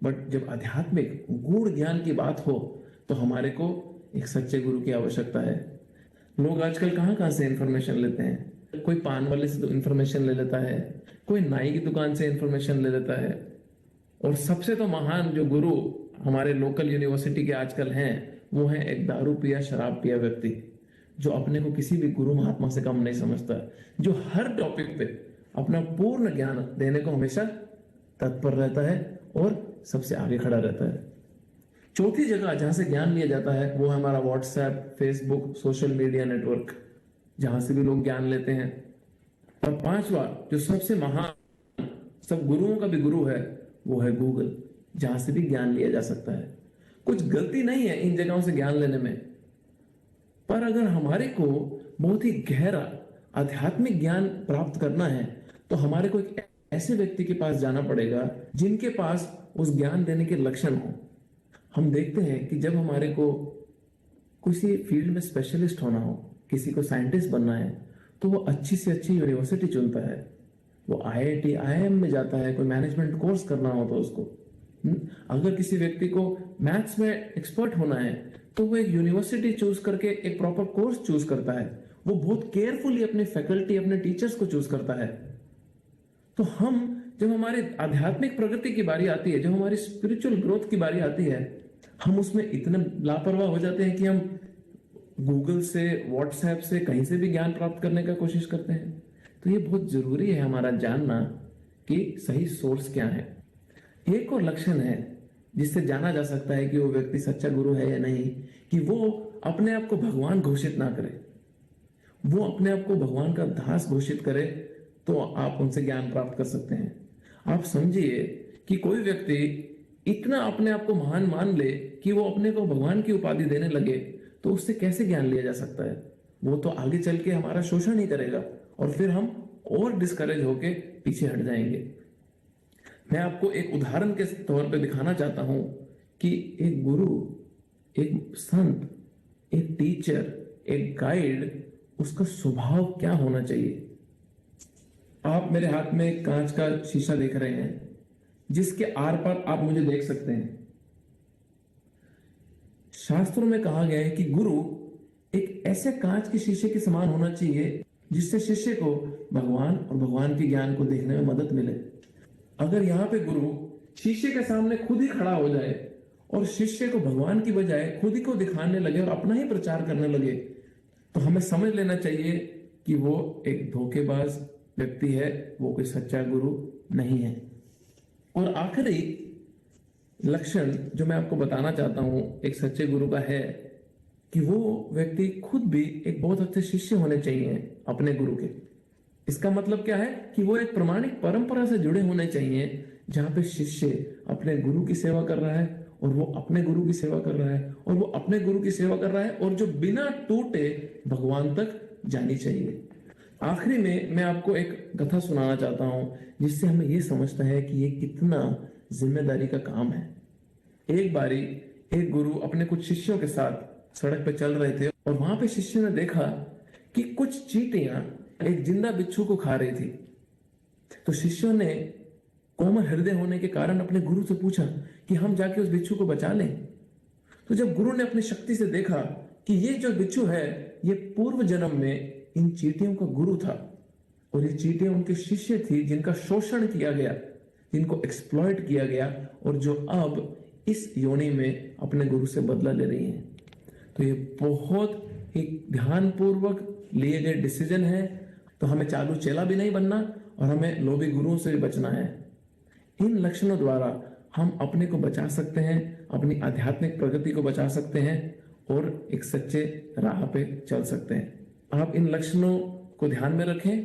बट जब आध्यात्मिक गूढ़ ज्ञान की बात हो तो हमारे को एक सच्चे गुरु की आवश्यकता है। लोग आजकल कहाँ कहाँ से इंफॉर्मेशन लेते हैं। कोई पान वाले से तो इंफॉर्मेशन ले लेता है, कोई नाई की दुकान से इंफॉर्मेशन ले लेता है, और सबसे तो महान जो गुरु हमारे लोकल यूनिवर्सिटी के आजकल हैं वो है एक दारू पिया, शराब पिया व्यक्ति, जो अपने को किसी भी गुरु महात्मा से कम नहीं समझता, जो हर टॉपिक पे अपना पूर्ण ज्ञान देने को हमेशा तत्पर रहता है और सबसे आगे खड़ा रहता है। चौथी जगह जहां से ज्ञान लिया जाता है वो है हमारा WhatsApp, Facebook, social media network, जहां से भी लोग ज्ञान लेते हैं। और पांचवा जो सबसे महान, सब गुरुओं का भी गुरु है, वो है गूगल, जहां से भी ज्ञान लिया जा सकता है। कुछ गलती नहीं है इन जगहों से ज्ञान लेने में, पर अगर हमारे को बहुत ही गहरा आध्यात्मिक ज्ञान प्राप्त करना है तो हमारे को एक ऐसे व्यक्ति के पास जाना पड़ेगा जिनके पास उस ज्ञान देने के लक्षण हो। हम देखते हैं कि जब हमारे को किसी फील्ड में स्पेशलिस्ट होना हो, किसी को साइंटिस्ट बनना है, तो वो अच्छी से अच्छी यूनिवर्सिटी चुनता है, वो आईआईटी, आईआईएम में जाता है। कोई मैनेजमेंट कोर्स करना हो तो उसको, अगर किसी व्यक्ति को मैथ्स में एक्सपर्ट होना है तो वो एक यूनिवर्सिटी चूज करके एक प्रॉपर कोर्स चूज करता है, वो बहुत केयरफुली अपने फैकल्टी, अपने टीचर्स को चूज करता है। तो हम जब हमारी आध्यात्मिक प्रगति की बारी आती है, जब हमारी स्पिरिचुअल ग्रोथ की बारी आती है, हम उसमें इतने लापरवाह हो जाते हैं कि हम गूगल से, व्हाट्सएप से, कहीं से भी ज्ञान प्राप्त करने का कोशिश करते हैं। तो ये बहुत जरूरी है हमारा जानना कि सही सोर्स क्या है। एक और लक्षण है जिससे जाना जा सकता है कि वो व्यक्ति सच्चा गुरु है या नहीं, कि वो अपने आप को भगवान घोषित ना करे। वो अपने आप को भगवान का दास घोषित करे तो आप उनसे ज्ञान प्राप्त कर सकते हैं। आप समझिए कि कोई व्यक्ति इतना अपने आप को महान मान ले कि वो अपने को भगवान की उपाधि देने लगे, तो उससे कैसे ज्ञान लिया जा सकता है। वो तो आगे चल के हमारा शोषण ही करेगा और फिर हम और डिस्करेज होके पीछे हट जाएंगे। मैं आपको एक उदाहरण के तौर पे दिखाना चाहता हूं कि एक गुरु, एक संत, एक टीचर, एक गाइड, उसका स्वभाव क्या होना चाहिए। आप मेरे हाथ में एक कांच का शीशा देख रहे हैं, जिसके आर पार आप मुझे देख सकते हैं। शास्त्रों में कहा गया है कि गुरु एक ऐसे कांच के शीशे के समान होना चाहिए जिससे शिष्य को भगवान और भगवान के ज्ञान को देखने में मदद मिले। अगर यहाँ पे गुरु शिष्य के सामने खुद ही खड़ा हो जाए और शिष्य को भगवान की बजाय खुद ही को दिखाने लगे और अपना ही प्रचार करने लगे, तो हमें समझ लेना चाहिए कि वो एक धोखेबाज व्यक्ति है, वो कोई सच्चा गुरु नहीं है। और आखिरी लक्षण जो मैं आपको बताना चाहता हूं एक सच्चे गुरु का है कि वो व्यक्ति खुद भी एक बहुत अच्छे शिष्य होने चाहिए अपने गुरु के। इसका मतलब क्या है कि वो एक प्रमाणिक परंपरा से जुड़े होने चाहिए, जहां पे शिष्य अपने गुरु की सेवा कर रहा है और वो अपने गुरु की सेवा कर रहा है और वो अपने गुरु की सेवा कर रहा है, और जो बिना टूटे भगवान तक जानी चाहिए। आखिरी में मैं आपको एक कथा सुनाना चाहता हूं जिससे हमें ये समझता है कि ये कितना जिम्मेदारी का काम है। एक बारी एक गुरु अपने कुछ शिष्यों के साथ सड़क पर चल रहे थे और वहां पे शिष्य ने देखा कि कुछ चींटियां एक जिंदा बिच्छू को खा रही थी। तो शिष्यों ने कोमल हृदय होने के कारण अपने गुरु से पूछा कि हम जाके उस बिच्छू को बचा लें। तो जब गुरु ने अपनी शक्ति से देखा कि ये जो बिच्छू है ये पूर्व जन्म में इन चींटियों का गुरु था, और ये चींटियां उनके शिष्य थी जिनका शोषण किया गया, जिनको एक्सप्लॉइट किया गया, और जो अब इस योनि में अपने गुरु से बदला ले रही हैं। तो ये बहुत ही ध्यानपूर्वक लिए गए डिसीजन है। तो हमें चालू चेला भी नहीं बनना और हमें लोभी गुरुओं से भी बचना है। इन लक्षणों द्वारा हम अपने को बचा सकते हैं, अपनी आध्यात्मिक प्रगति को बचा सकते हैं और एक सच्चे राह पे चल सकते हैं। आप इन लक्षणों को ध्यान में रखें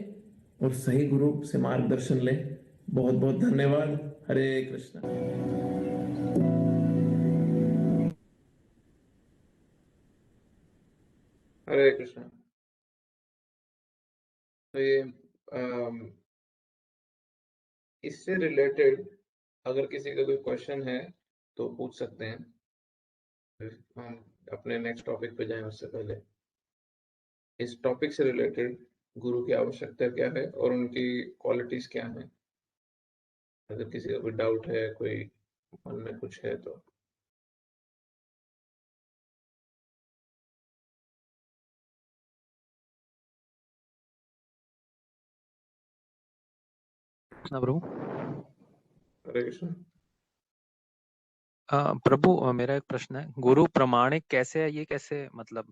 और सही गुरु से मार्गदर्शन लें। बहुत बहुत धन्यवाद। हरे कृष्णा। हरे कृष्णा। तो ये अम, इससे रिलेटेड अगर किसी का कोई क्वेश्चन है तो पूछ सकते हैं, फिर हम अपने नेक्स्ट टॉपिक पे जाएं उससे पहले इस टॉपिक से रिलेटेड गुरु की आवश्यकता क्या है और उनकी क्वालिटीज क्या हैं। अगर किसी का कोई डाउट है, कोई मन में कुछ है तो। प्रभु हरे कृष्ण। प्रभु मेरा एक प्रश्न है, गुरु प्रमाणिक कैसे है, ये कैसे मतलब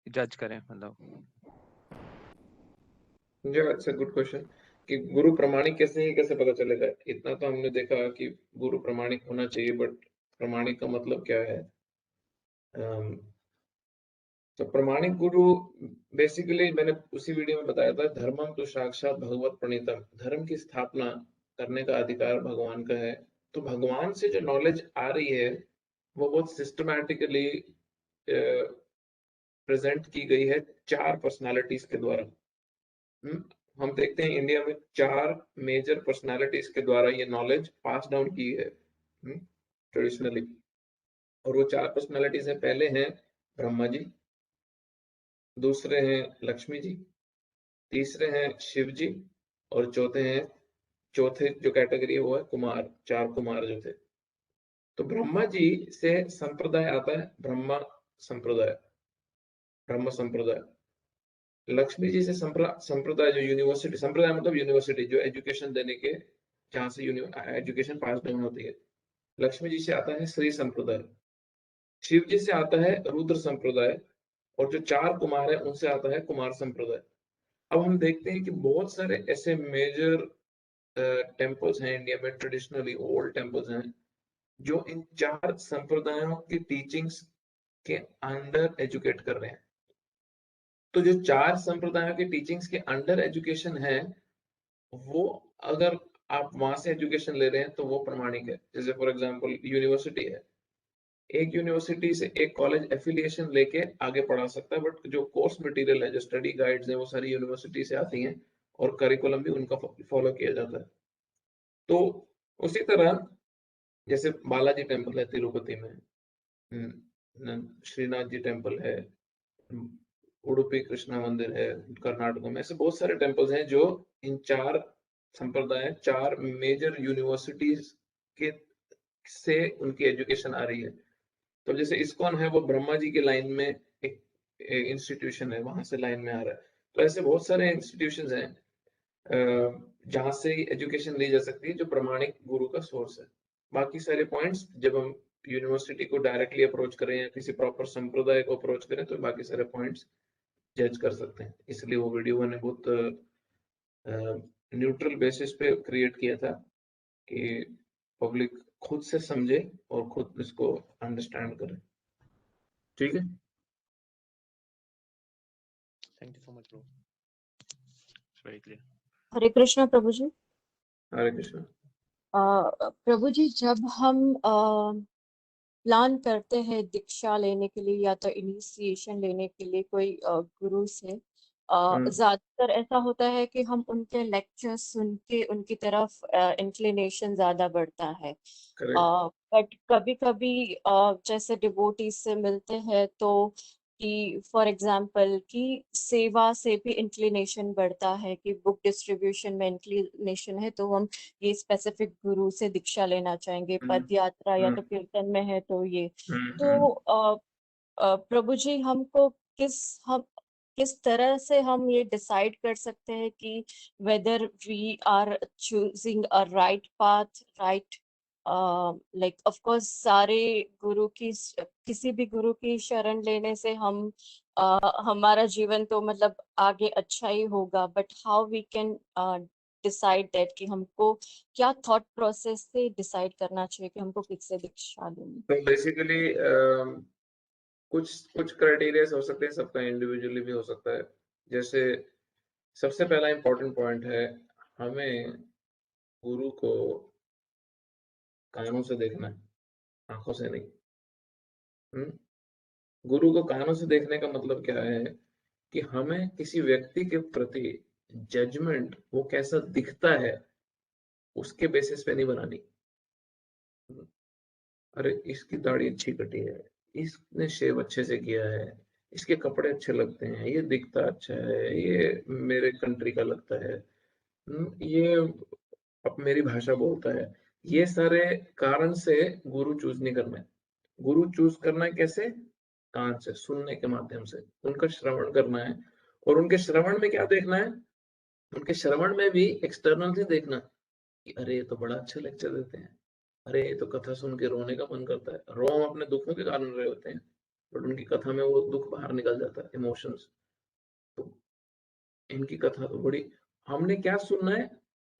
जज करें, मतलब इट्स अ गुड क्वेश्चन कि गुरु प्रमाणिक कैसे है, कैसे पता चलेगा। इतना तो हमने देखा कि गुरु प्रमाणिक होना चाहिए, बट प्रमाणिक का मतलब क्या है। तो प्रमाणिक गुरु बेसिकली मैंने उसी वीडियो में बताया था, धर्मम तो साक्षात भगवत प्रणीतम, धर्म की स्थापना करने का अधिकार भगवान का है। तो भगवान से जो नॉलेज आ रही है वो बहुत सिस्टमैटिकली प्रेजेंट की गई है 4 पर्सनालिटीज के द्वारा। हम देखते हैं इंडिया में 4 मेजर पर्सनालिटीज के द्वारा ये नॉलेज पास डाउन की है ट्रेडिशनली। और वो 4 पर्सनालिटीज हैं, पहले हैं ब्रह्मा जी, दूसरे हैं लक्ष्मी जी, तीसरे हैं शिव जी, और चौथे जो कैटेगरी है वो है कुमार, 4 कुमार जो थे। तो ब्रह्मा जी से संप्रदाय आता है ब्रह्म संप्रदाय। लक्ष्मी जी से संप्रदाय जो यूनिवर्सिटी, संप्रदाय मतलब यूनिवर्सिटी, जो एजुकेशन देने के, जहाँ से एजुकेशन पास डाउन होती है। लक्ष्मी जी से आता है श्री संप्रदाय, शिव जी से आता है रुद्र संप्रदाय, और जो 4 कुमार है उनसे आता है कुमार संप्रदाय। अब हम देखते हैं कि बहुत सारे ऐसे मेजर टेम्पल्स हैं इंडिया में, ट्रेडिशनली ओल्ड टेम्पल्स हैं, जो इन 4 संप्रदायों की टीचिंग्स के अंडर एजुकेट कर रहे हैं। तो जो 4 संप्रदायों के टीचिंग्स के अंडर एजुकेशन है, वो अगर आप वहां से एजुकेशन ले रहे हैं तो वो प्रमाणिक है। जैसे फॉर एग्जांपल यूनिवर्सिटी है, एक यूनिवर्सिटी से एक कॉलेज एफिलिएशन लेके आगे पढ़ा सकता है, बट जो कोर्स मटेरियल है, जो स्टडी गाइड्स है, वो सारी यूनिवर्सिटी से आती हैं और करिकुलम भी उनका फॉलो किया जाता है। तो उसी तरह जैसे बालाजी टेम्पल है तिरुपति में, श्रीनाथ जी टेम्पल है, उडुपी कृष्णा मंदिर है कर्नाटक में, ऐसे बहुत सारे टेम्पल्स हैं जो इन 4 संप्रदाय, 4 मेजर यूनिवर्सिटीज के से उनकी एजुकेशन आ रही है। तो जैसे इस्कॉन है, वो ब्रह्मा जी के लाइन में एक इंस्टीट्यूशन है, वहां से लाइन में आ रहा है। तो ऐसे बहुत सारे इंस्टीट्यूशन हैं जहां से एजुकेशन ली जा सकती है, जो प्रमाणिक गुरु का सोर्स है। बाकी सारे पॉइंट्स जब हम यूनिवर्सिटी को डायरेक्टली अप्रोच करें या किसी प्रॉपर संप्रदाय को अप्रोच करें तो बाकी सारे पॉइंट्स जज कर सकते हैं। इसलिए वो वीडियो मैंने बहुत न्यूट्रल बेसिस पे क्रिएट किया था कि पब्लिक खुद से समझे और खुद इसको अंडरस्टैंड करे। ठीक है, thank you so much bro, very clear. Hare Krishna Prabhu ji. हरे कृष्ण। प्रभु जी, जब हम प्लान करते हैं दीक्षा लेने के लिए या तो इनिशिएशन लेने के लिए कोई गुरु से, ज्यादातर ऐसा होता है कि हम उनके लेक्चर सुन के उनकी तरफ इंक्लिनेशन ज्यादा बढ़ता है। करेक्ट। बट कभी कभी जैसे डिवोटीज से मिलते हैं तो कि फॉर एग्जाम्पल कि सेवा से भी इंक्लिनेशन बढ़ता है, कि बुक डिस्ट्रीब्यूशन में इंक्लिनेशन है तो हम ये स्पेसिफिक गुरु से दीक्षा लेना चाहेंगे, पद यात्रा या तो कीर्तन में है तो ये। तो प्रभु जी, हमको हम किस तरह से हम ये डिसाइड कर सकते हैं कि whether we are choosing a right path, right, like of course सारे गुरु की किसी भी गुरु की शरण लेने से हम हमारा जीवन तो मतलब आगे अच्छा ही होगा, but how we can decide that कि हमको क्या थॉट प्रोसेस से डिसाइड करना चाहिए कि हमको किससे दीक्षा लेनी। तो बेसिकली कुछ कुछ क्राइटेरिया हो सकते हैं, सबका इंडिविजुअली भी हो सकता है। जैसे सबसे पहला इंपॉर्टेंट पॉइंट है, हमें गुरु को कानों से देखना है, आंखों से नहीं। गुरु को कानों से देखने का मतलब क्या है कि हमें किसी व्यक्ति के प्रति जजमेंट वो कैसा दिखता है उसके बेसिस पे नहीं बनानी। अरे इसकी दाढ़ी अच्छी कटी है, इसने शेव अच्छे से किया है, इसके कपड़े अच्छे लगते हैं, ये दिखता अच्छा है, ये मेरे कंट्री का लगता है, ये अब मेरी भाषा बोलता है। ये सारे कारण से गुरु चूज नहीं करना है। गुरु चूज करना है कैसे? कान से, सुनने के माध्यम से उनका श्रवण करना है। और उनके श्रवण में क्या देखना है? उनके श्रवण में भी एक्सटर्नल से देखना कि अरे ये तो बड़ा अच्छा लेक्चर देते हैं, अरे ये तो कथा सुन के रोने का मन करता है। रो हम अपने दुखों के कारण रहे होते हैं, बट उनकी कथा में वो दुख बाहर निकल जाता है, इमोशंस। तो इनकी कथा तो बड़ी, हमने क्या सुनना है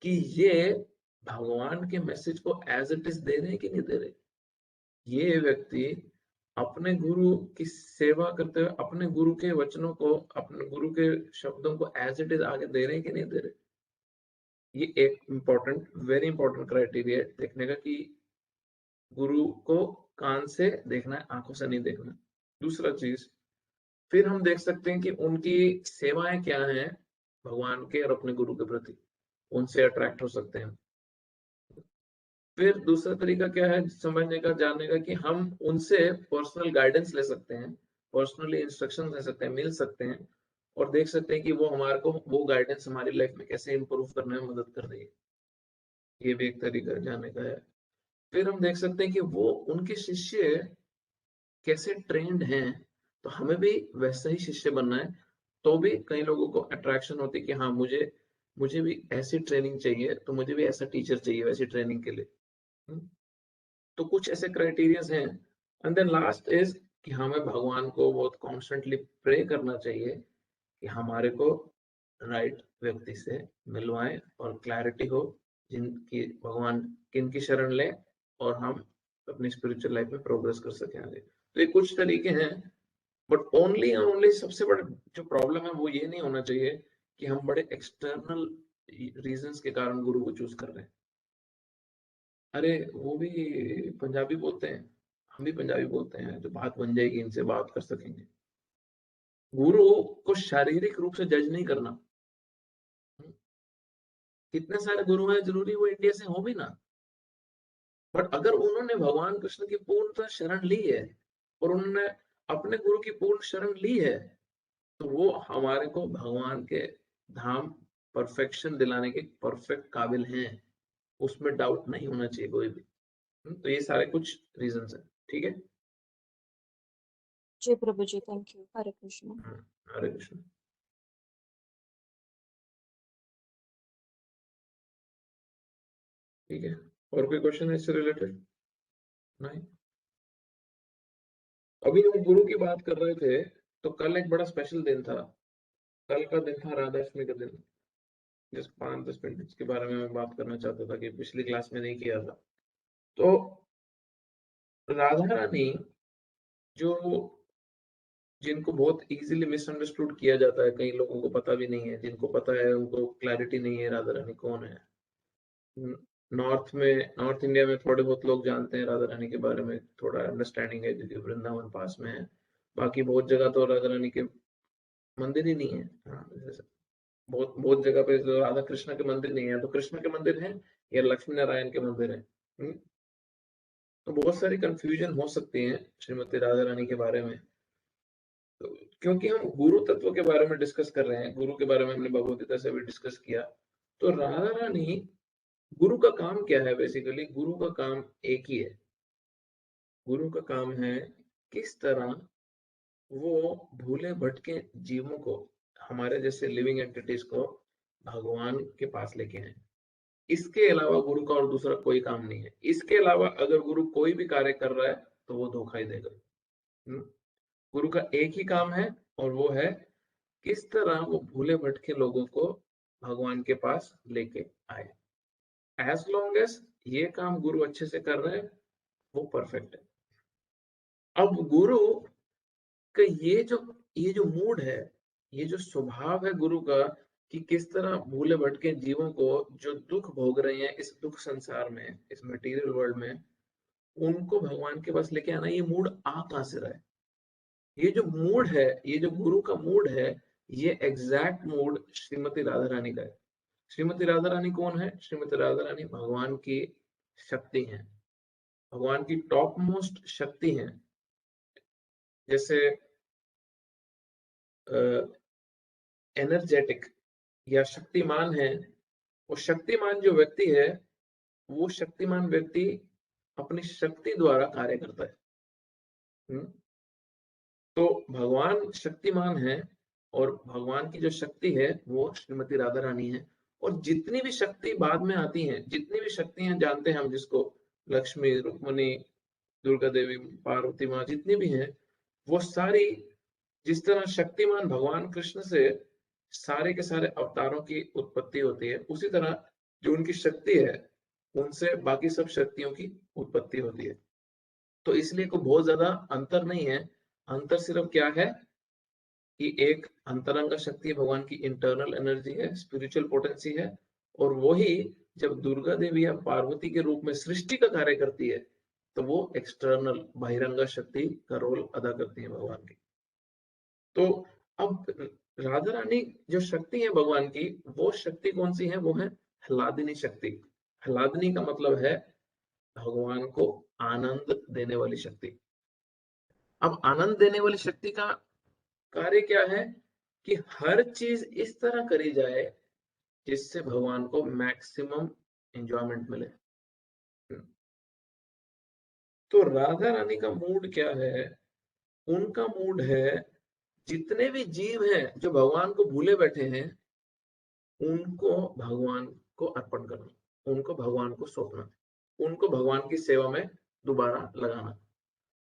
कि ये भगवान के मैसेज को एज इट इज दे रहे हैं कि नहीं दे रहे। ये व्यक्ति अपने गुरु की सेवा करते हुए अपने गुरु के वचनों को, अपने गुरु के शब्दों को एज इट इज आगे दे रहे हैं कि नहीं दे रहे। ये एक इम्पोर्टेंट, वेरी इंपॉर्टेंट क्राइटेरिया देखने का कि गुरु को कान से देखना है, आंखों से नहीं देखना। दूसरा चीज, फिर हम देख सकते हैं कि उनकी सेवाएं क्या हैं भगवान के और अपने गुरु के प्रति, उनसे अट्रैक्ट हो सकते हैं। फिर दूसरा तरीका क्या है समझने का, जानने का, कि हम उनसे पर्सनल गाइडेंस ले सकते हैं, पर्सनली इंस्ट्रक्शन ले सकते हैं, मिल सकते हैं और देख सकते हैं कि वो हमारे को वो गाइडेंस हमारी लाइफ में कैसे इंप्रूव करने में मदद कर रही है। ये भी एक तरीका जानने का है। फिर हम देख सकते हैं कि वो उनके शिष्य कैसे ट्रेंड हैं, तो हमें भी वैसा ही शिष्य बनना है। तो भी कई लोगों को अट्रैक्शन होती है कि हाँ मुझे मुझे भी ऐसी ट्रेनिंग चाहिए, तो मुझे भी ऐसा टीचर चाहिए वैसी ट्रेनिंग के लिए। हम्म, तो कुछ ऐसे क्राइटेरियाज हैं। एंड देन लास्ट इज कि हमें भगवान को बहुत कॉन्स्टेंटली प्रे करना चाहिए कि हमारे को राइट व्यक्ति से मिलवाएं और क्लैरिटी हो, जिनकी भगवान किनकी शरण ले और हम अपनी स्पिरिचुअल लाइफ में प्रोग्रेस कर सकें आगे। तो ये कुछ तरीके हैं, बट ओनली ओनली सबसे बड़ा जो प्रॉब्लम है वो ये नहीं होना चाहिए कि हम बड़े एक्सटर्नल रीजंस के कारण गुरु को चूज कर रहे हैं। अरे वो भी पंजाबी बोलते हैं, हम भी पंजाबी बोलते हैं, जो बात बन जाएगी इनसे बात कर सकेंगे। गुरु को शारीरिक रूप से जज नहीं करना। कितने सारे गुरु हैं, जरूरी वो इंडिया से हो भी ना, बट अगर उन्होंने भगवान कृष्ण की पूर्णतः शरण ली है और उन्होंने अपने गुरु की पूर्ण शरण ली है, तो वो हमारे को भगवान के धाम परफेक्शन दिलाने के परफेक्ट काबिल हैं, उसमें डाउट नहीं होना चाहिए कोई भी। तो ये सारे कुछ रीजंस हैं। ठीक है। जी प्रभु जी, थैंक यू। हरे कृष्ण। हरे कृष्ण। ठीक है, और कोई क्वेश्चन है इससे रिलेटेड? नहीं। अभी हम गुरु की बात कर रहे थे, तो कल एक बड़ा स्पेशल दिन था। कल का दिन था राधाष्टमी का दिन। जिस 5-10 मिनट इसके बारे में मैं बात करना चाहता था कि पिछली क्लास में नहीं किया था। तो राधा रानी जो, जिनको बहुत इजीली मिसअंडरस्टूड किया जाता है, कई लोगों को पता भी नहीं है, जिनको पता है उनको क्लैरिटी नहीं है राधा रानी कौन है। नॉर्थ इंडिया में थोड़े बहुत लोग जानते हैं राधा रानी के बारे में, थोड़ा अंडरस्टैंडिंग है क्योंकि वृंदावन पास में है। बाकी बहुत जगह तो राधा रानी के मंदिर ही नहीं है। हाँ, बहुत बहुत जगह पे तो राधा कृष्ण के मंदिर नहीं है, तो कृष्ण के मंदिर है या लक्ष्मी नारायण के मंदिर है। तो बहुत सारी कंफ्यूजन हो सकती है श्रीमती राधा रानी के बारे में। तो क्योंकि हम गुरु तत्व के बारे में डिस्कस कर रहे हैं, गुरु के बारे में हमने भगवद गीता से भी डिस्कस किया, तो राधा रानी गुरु का काम क्या है? बेसिकली गुरु का काम एक ही है। गुरु का काम है किस तरह वो भूले भटके जीवों को, हमारे जैसे लिविंग एंटिटीज को भगवान के पास लेके आए। इसके अलावा गुरु का और दूसरा कोई काम नहीं है। इसके अलावा अगर गुरु कोई भी कार्य कर रहा है तो वो धोखा ही देगा। गुरु का एक ही काम है और वो है किस तरह वो भूले भटके लोगों को भगवान के पास लेके आए। एज लॉन्ग एज ये काम गुरु अच्छे से कर रहे हैं वो परफेक्ट है। अब गुरु का ये जो मूड है, ये जो स्वभाव है गुरु का, कि किस तरह भूले भटके जीवों को जो दुख भोग रहे हैं इस दुख संसार में, इस मटेरियल वर्ल्ड में, उनको भगवान के पास लेके आना, ये मूड आ कहां से रहा है? ये जो मूड है, ये जो गुरु का मूड है, ये एग्जैक्ट मूड श्रीमती राधा रानी का है। श्रीमती राधा रानी कौन है? श्रीमती राधा रानी भगवान की शक्ति है, भगवान की टॉप मोस्ट शक्ति है। जैसे एनर्जेटिक या शक्तिमान है, वो शक्तिमान जो व्यक्ति है, वो शक्तिमान व्यक्ति अपनी शक्ति द्वारा कार्य करता है। तो भगवान शक्तिमान है और भगवान की जो शक्ति है वो श्रीमती राधा रानी है। और जितनी भी शक्ति बाद में आती हैं, जितनी भी शक्तियां जानते हैं हम, जिसको लक्ष्मी, रुक्मिणी, दुर्गा देवी, पार्वती माँ, जितनी भी हैं, वो सारी, जिस तरह शक्तिमान भगवान कृष्ण से सारे के सारे अवतारों की उत्पत्ति होती है, उसी तरह जो उनकी शक्ति है उनसे बाकी सब शक्तियों की उत्पत्ति होती है। तो इसलिए कोई बहुत ज्यादा अंतर नहीं है। अंतर सिर्फ क्या है कि एक अंतरंग शक्ति भगवान की इंटरनल एनर्जी है, स्पिरिचुअल पोटेंसी है, और वही जब दुर्गा देवी या पार्वती के रूप में सृष्टि का कार्य करती है तो वो एक्सटर्नल बहिरंगा शक्ति का रोल अदा करती है भगवान की। तो अब राधा रानी जो शक्ति है भगवान की, वो शक्ति कौन सी है? वो है ह्लादिनी शक्ति। ह्लादिनी का मतलब है भगवान को आनंद देने वाली शक्ति। अब आनंद देने वाली शक्ति का कार्य क्या है? कि हर चीज इस तरह करी जाए जिससे भगवान को मैक्सिमम एंजॉयमेंट मिले। तो राधा रानी का मूड क्या है? उनका मूड है जितने भी जीव हैं जो भगवान को भूले बैठे हैं, उनको भगवान को अर्पण करना, उनको भगवान को सौंपना, उनको भगवान की सेवा में दोबारा लगाना।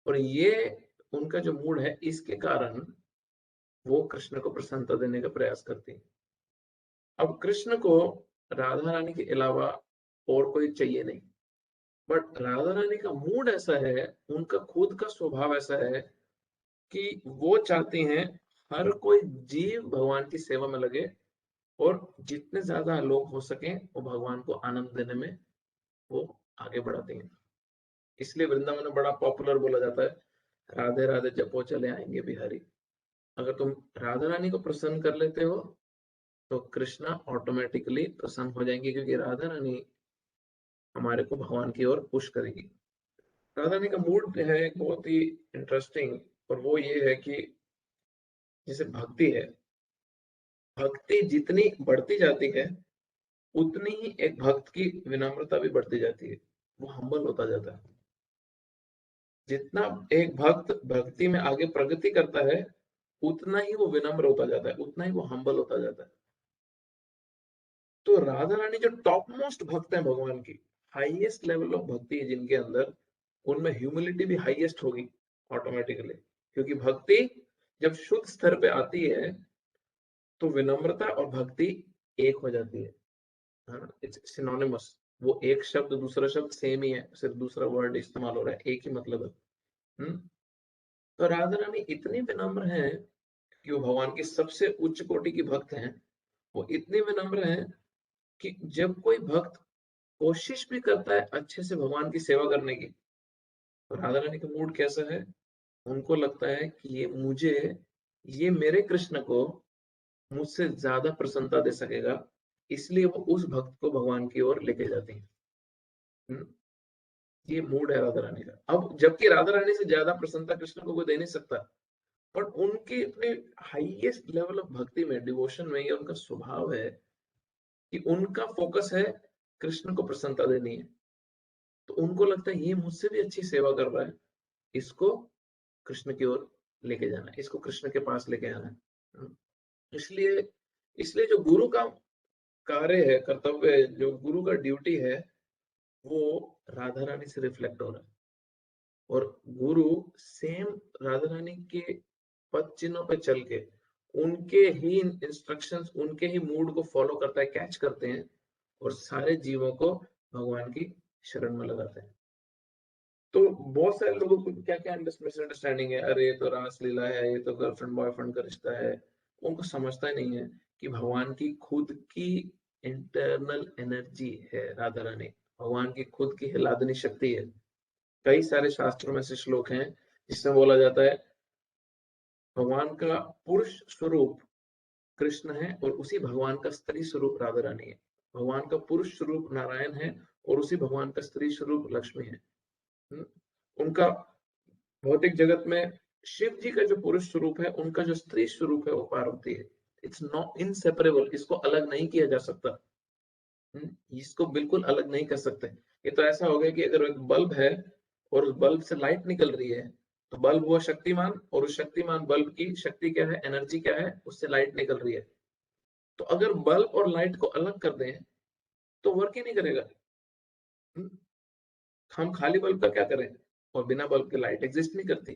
और ये उनका जो मूड है, इसके कारण वो कृष्ण को प्रसन्नता देने का प्रयास करती है। अब कृष्ण को राधा रानी के अलावा और कोई चाहिए नहीं, बट राधा रानी का मूड ऐसा है, उनका खुद का स्वभाव ऐसा है कि वो चाहती हैं हर कोई जीव भगवान की सेवा में लगे और जितने ज्यादा लोग हो सके वो भगवान को आनंद देने में वो आगे बढ़ाती हैं। इसलिए वृंदावन में बड़ा पॉपुलर बोला जाता है, राधे राधे जपो चले आएंगे बिहारी। अगर तुम राधा रानी को प्रसन्न कर लेते हो तो कृष्णा ऑटोमेटिकली प्रसन्न हो जाएंगे, क्योंकि राधा रानी हमारे को भगवान की ओर पुश करेगी। राधा रानी का मूड है एक बहुत ही इंटरेस्टिंग, और वो ये है कि जैसे भक्ति है, भक्ति जितनी बढ़ती जाती है उतनी ही एक भक्त की विनम्रता भी बढ़ती जाती है, वो हम्बल होता जाता है। जितना एक भक्त भक्ति में आगे प्रगति करता है उतना ही वो विनम्र होता जाता है, उतना ही वो हम्बल होता जाता है। तो राधा रानी जो टॉप मोस्ट भक्त है भगवान की, हाईएस्ट लेवल ऑफ भक्ति है जिनके अंदर, उनमें ह्यूमिलिटी भी हाईएस्ट होगी ऑटोमेटिकली, क्योंकि भक्ति जब शुद्ध स्तर पे आती है तो विनम्रता और भक्ति एक हो जाती है। इट्स सिनोनिमस, वो एक शब्द दूसरा शब्द सेम ही है, सिर्फ दूसरा वर्ड इस्तेमाल हो रहा है, एक ही मतलब है। तो राधा रानी इतनी विनम्र है कि वो भगवान की सबसे उच्च कोटि की भक्त हैं। वो इतनी विनम्र है कि जब कोई भक्त कोशिश भी करता है अच्छे से भगवान की सेवा करने की, तो राधा रानी का मूड कैसा है? उनको लगता है कि ये मेरे कृष्ण को मुझसे ज्यादा प्रसन्नता दे सकेगा, इसलिए वो उस भक्त को भगवान की ओर लेके जाती है। ये मूड है राधा रानी का। अब जबकि राधा रानी से ज्यादा प्रसन्नता कृष्ण को कोई दे नहीं सकता, बट उनकी अपने हाईएस्ट लेवल ऑफ भक्ति में, डिवोशन में, ये उनका स्वभाव है कि उनका फोकस है कृष्ण को प्रसन्नता देनी है। तो उनको लगता है ये मुझसे भी अच्छी सेवा कर रहा है, इसको कृष्ण की ओर लेके जाना है, इसको कृष्ण के पास लेके आना है। इसलिए इसलिए जो गुरु का कार्य है, कर्तव्य है, जो गुरु का ड्यूटी है, वो राधा रानी से रिफ्लेक्ट हो रहा है। और गुरु सेम राधा रानी के पद चिन्हों पे चल के उनके ही इंस्ट्रक्शंस, उनके ही मूड को फॉलो करता है, कैच करते हैं और सारे जीवों को भगवान की शरण में लगाते हैं। तो बहुत सारे लोगों को क्या क्या मिसअंडरस्टैंडिंग है, अरे ये तो रास लीला है, ये तो गर्लफ्रेंड बॉयफ्रेंड का रिश्ता है। उनको समझता ही नहीं है कि भगवान की खुद की इंटरनल एनर्जी है राधा रानी, भगवान की खुद की हिलादनी शक्ति है। कई सारे शास्त्रों में से श्लोक हैं जिसमें बोला जाता है भगवान का पुरुष स्वरूप कृष्ण है और उसी भगवान का स्त्री स्वरूप राधा रानी है। भगवान का पुरुष स्वरूप नारायण है और उसी भगवान का स्त्री स्वरूप लक्ष्मी है। उनका भौतिक जगत में शिव जी का जो पुरुष स्वरूप है, उनका जो स्त्री स्वरूप है वो पार्वती है। इट्स नॉट इनसेपरेबल, इसको अलग नहीं किया जा सकता। इसको बिल्कुल अलग नहीं कर सकते। ये तो ऐसा हो गया कि अगर एक बल्ब है और उस बल्ब से लाइट निकल रही है, तो बल्ब हुआ शक्तिमान और उस शक्तिमान बल्ब की शक्ति क्या है, एनर्जी क्या है, उससे लाइट निकल रही है। तो अगर बल्ब और लाइट को अलग कर दें तो वर्क ही नहीं करेगा। हम खाली बल्ब का क्या करें, और बिना बल्ब के लाइट एग्जिस्ट नहीं करती।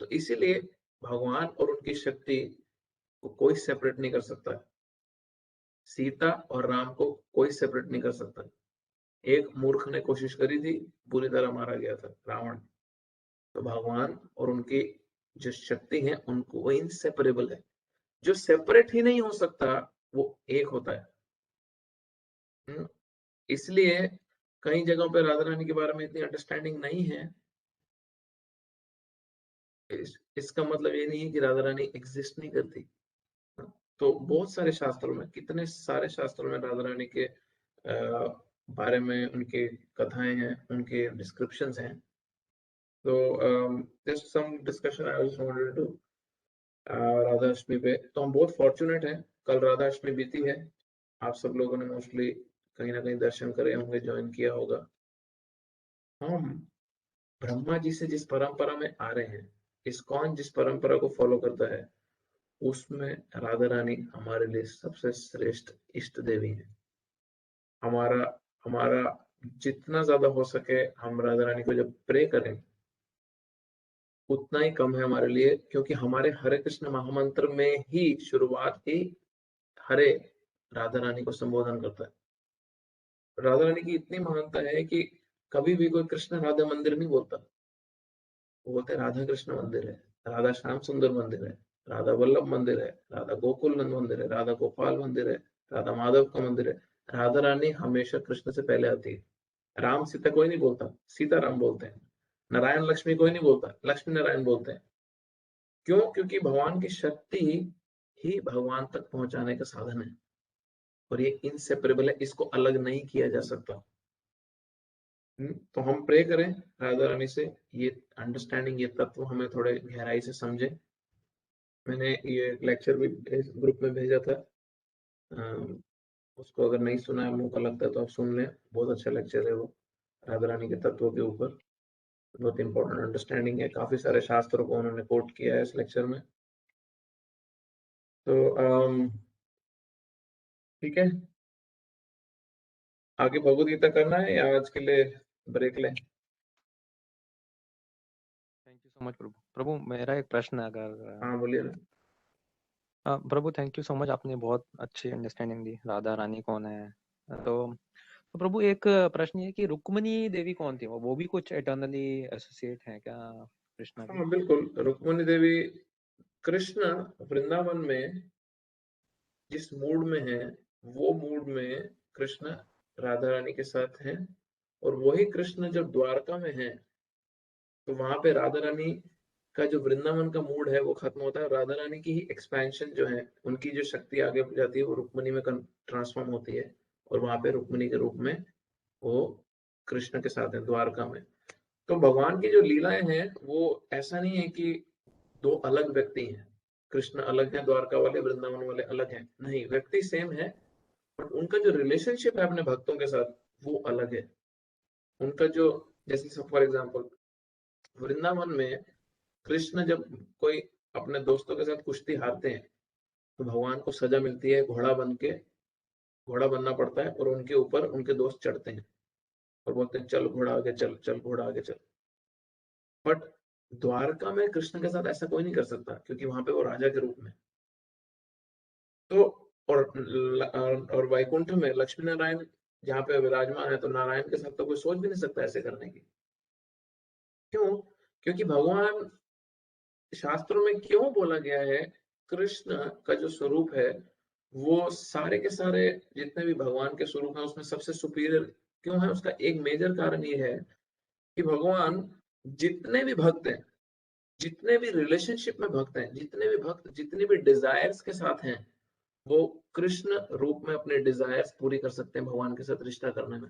तो इसीलिए भगवान और उनकी शक्ति को कोई सेपरेट नहीं कर सकता। सीता और राम को कोई सेपरेट नहीं कर सकता। एक मूर्ख ने कोशिश करी थी, बुरी तरह मारा गया था, रावण। तो भगवान और उनकी जो शक्ति है उनको वो इनसेपरेबल है। जो सेपरेट ही नहीं हो सकता वो एक होता है। इसलिए कई जगहों पे राधा रानी के बारे में इतनी अंडरस्टैंडिंग नहीं है। इसका मतलब ये नहीं है कि राधा रानी एग्जिस्ट नहीं करती। तो बहुत सारे शास्त्रों में, कितने सारे शास्त्रों में राधा रानी के बारे में उनके कथाएं हैं, उनके डिस्क्रिप्शंस हैं। तो just some discussion I just wanted to Radha Ashtami पे। तो हम बहुत फॉर्चुनेट हैं, कल राधा अष्टमी बीती है। आप सब लोगों ने मोस्टली कहीं ना कहीं दर्शन करे होंगे, ज्वाइन किया होगा। हम ब्रह्मा जी से जिस परंपरा में आ रहे हैं, इस्कॉन जिस परंपरा को फॉलो करता है, उसमें राधा रानी हमारे लिए सबसे श्रेष्ठ इष्ट देवी है। हमारा हमारा जितना ज्यादा हो सके हम राधा रानी को जब प्रे करें उतना ही कम है हमारे लिए, क्योंकि हमारे हरे कृष्ण महामंत्र में ही शुरुआत ही हरे राधा रानी को संबोधन करता है। राधा रानी की इतनी महानता है कि कभी भी कोई कृष्ण राधा मंदिर नहीं बोलता, वो बोलते राधा कृष्ण मंदिर है, राधा श्याम सुंदर मंदिर है, राधा वल्लभ मंदिर है, राधा गोकुल नंद मंदिर है, राधा गोपाल मंदिर है, राधा माधव का मंदिर है। राधा रानी हमेशा कृष्ण से पहले आती है। राम सीता कोई नहीं बोलता, सीता राम बोलते हैं। नारायण लक्ष्मी कोई नहीं बोलता, लक्ष्मी नारायण बोलते हैं। क्यों? क्योंकि भगवान की शक्ति ही भगवान तक पहुंचाने का साधन है और ये इनसेपरेबल है, इसको अलग नहीं किया जा सकता। तो हम प्रे करें राधा रानी से ये अंडरस्टैंडिंग, ये तत्व हमें थोड़े गहराई से समझे। मैंने ये लेक्चर भी ग्रुप में भेजा था, उसको अगर नहीं सुना है, मौका लगता है तो आप सुन लें। बहुत अच्छा लेक्चर है वो, राधा रानी के तत्वों के ऊपर। बहुत इंपॉर्टेंट अंडरस्टैंडिंग है, काफी सारे शास्त्रों को उन्होंने कोट किया है इस लेक्चर में। तो ठीक है, आगे भगवद गीता करना है या आज के लिए ब्रेक लें? थैंक यू सो मच प्रभु। प्रभु मेरा एक प्रश्न है, अगर हाँ बोलिए ना। प्रभु थैंक यू सो मच, आपने बहुत अच्छी अंडरस्टैंडिंग दी राधा रानी कौन है। तो प्रभु एक प्रश्न ये कि रुक्मणी देवी कौन थी, वो भी कुछ एटर्नली एसोसिएट है क्या कृष्णा की? हाँ बिल्कुल, रुक्मिणी देवी कृष्ण वृंदावन में जिस मूड में है, वो मूड में कृष्ण राधा रानी के साथ हैं। और वही कृष्ण जब द्वारका में है तो वहां पे राधा रानी का जो वृंदावन का मूड है वो खत्म होता है। राधा रानी की ही एक्सपेंशन जो है, उनकी जो शक्ति आगे जाती है, वो रुक्मिणी में ट्रांसफॉर्म होती है और वहां पे रुक्मिणी के रूप में वो कृष्ण के साथ है द्वारका में। तो भगवान की जो लीलाएं हैं वो ऐसा नहीं है कि दो अलग व्यक्ति हैं, कृष्ण अलग है, द्वारका वाले वृंदावन वाले अलग हैं। नहीं, व्यक्ति सेम है, बट उनका जो रिलेशनशिप है अपने भक्तों के साथ वो अलग है। उनका जो, जैसे फॉर एग्जाम्पल वृंदावन में कृष्ण जब कोई अपने दोस्तों के साथ कुश्ती हारते हैं तो भगवान को सजा मिलती है, घोड़ा बनना पड़ता है और उनके ऊपर उनके दोस्त चढ़ते हैं और बोलते हैं चल घोड़ा आगे चल, चल घोड़ा आगे चल। बट द्वारका में कृष्ण के साथ ऐसा कोई नहीं कर सकता क्योंकि वहां पे वो राजा के रूप में। तो और वैकुंठ में लक्ष्मी नारायण जहाँ पे विराजमान है, तो नारायण के साथ तो कोई सोच भी नहीं सकता ऐसे करने की। क्यों? क्योंकि भगवान, शास्त्रों में क्यों बोला गया है, कृष्ण का जो स्वरूप है वो सारे के सारे जितने भी भगवान के स्वरूप हैं उसमें सबसे सुपीरियर क्यों है? उसका एक मेजर कारण ये है कि भगवान जितने भी भक्त हैं, जितने भी रिलेशनशिप में भक्त हैं, जितने भी भक्त जितने भी डिजायर्स के साथ हैं, वो कृष्ण रूप में अपने डिजायर्स पूरी कर सकते हैं भगवान के साथ रिश्ता करने में।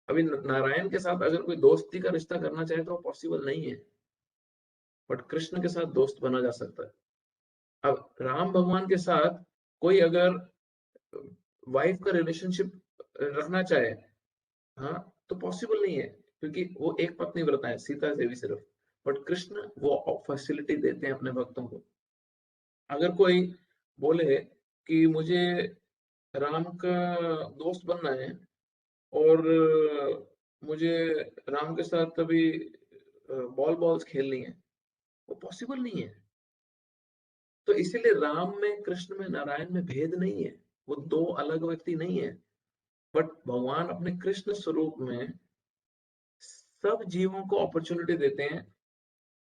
अभी नारायण के साथ अगर कोई दोस्ती का रिश्ता करना चाहे तो वो पॉसिबल नहीं है, बट कृष्ण के साथ दोस्त बना जा सकता है। अब राम भगवान के साथ कोई अगर वाइफ का रिलेशनशिप रखना चाहे, हाँ, तो पॉसिबल नहीं है क्योंकि वो एक पत्नी व्रत है, सीता देवी सिर्फ। बट कृष्ण वो फैसिलिटी देते हैं अपने भक्तों को। अगर कोई बोले कि मुझे राम का दोस्त बनना है और मुझे राम के साथ अभी बॉल्स खेलनी है, वो पॉसिबल नहीं है। तो इसीलिए राम में, कृष्ण में, नारायण में भेद नहीं है, वो दो अलग व्यक्ति नहीं है। बट भगवान अपने कृष्ण स्वरूप में सब जीवों को अपॉर्चुनिटी देते हैं,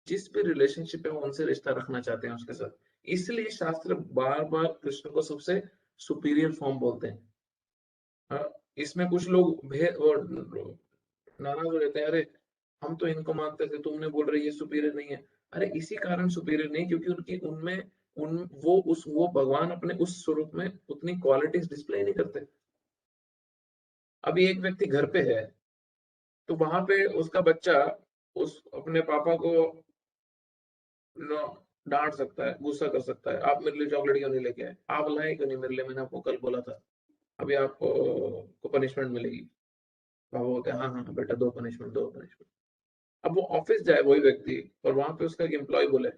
जिस भी रिलेशनशिप है वो उनसे रिश्ता रखना चाहते हैं उसके साथ। इसलिए शास्त्र बार बार कृष्ण को सबसे सुपीरियर फॉर्म बोलते हैं। हाँ, इसमें कुछ लोग और नाराज हो जाते हैं, अरे हम तो इनको मानते थे, तुमने बोल रहे ये सुपीरियर नहीं है। अरे इसी कारण सुपीरियर नहीं, क्योंकि उनकी उनमें उन वो भगवान अपने उस स्वरूप में उतनी क्वालिटीज डिस्प्ले नहीं करते। अभी एक व्यक्ति घर पे है तो वहां पे उसका बच्चा उस अपने पापा को डांट सकता है, गुस्सा कर सकता है, आप मेरे लिए चॉकलेट क्यों नहीं लेके आए, आप लाए क्यों नहीं मेरे लिए, मैंने आपको कल बोला था, अभी आपको को पनिशमेंट मिलेगी। पापा बोलते हैं हाँ हाँ बेटा, दो पनिशमेंट, दो पनिशमेंट। अब वो ऑफिस जाए वही व्यक्ति और वहां पे उसका एक एम्प्लॉय बोले,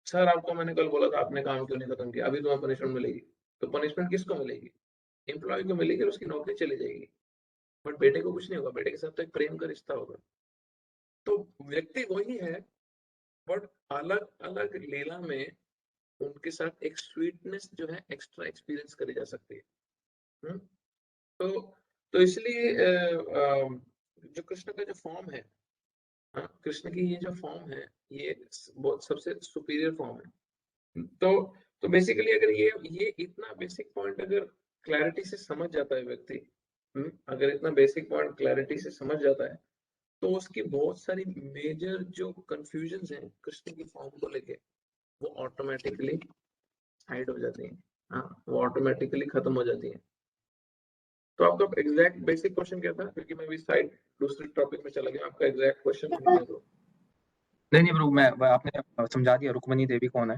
सर आपको मैंने कल बोला था, आपने काम क्यों नहीं खत्म किया, अभी तुम्हें पनिशमेंट मिलेगी। तो पनिशमेंट किसको मिलेगी? एम्प्लॉय को मिलेगी और उसकी नौकरी चली जाएगी। बट बेटे को कुछ नहीं होगा, बेटे के साथ तो एक प्रेम का रिश्ता होगा। तो व्यक्ति वही है, बट अलग अलग लीला में उनके साथ एक स्वीटनेस जो है एक्स्ट्रा एक्सपीरियंस करी जा सकती है। हम्म? तो तो इसलिए जो कृष्ण का जो फॉर्म है, हाँ, कृष्ण की ये जो फॉर्म है, ये बहुत सबसे सुपीरियर फॉर्म है। तो बेसिकली अगर ये इतना बेसिक पॉइंट अगर क्लैरिटी से समझ जाता है व्यक्ति, अगर इतना बेसिक पॉइंट क्लैरिटी से समझ जाता है, तो उसकी बहुत सारी मेजर जो कंफ्यूजन हैं कृष्ण की फॉर्म को लेके, वो ऑटोमेटिकली हाइड हो जाती हैं। हाँ, वो ऑटोमेटिकली खत्म हो जाती है। तो आपका एग्जैक्ट बेसिक क्वेश्चन क्या था? क्योंकि मैं भी साइड दूसरे टॉपिक में चला गया, आपका एग्जैक्ट क्वेश्चन क्या था? नहीं प्रभु, मैं आपने समझा दिया रुक्मणी देवी कौन है,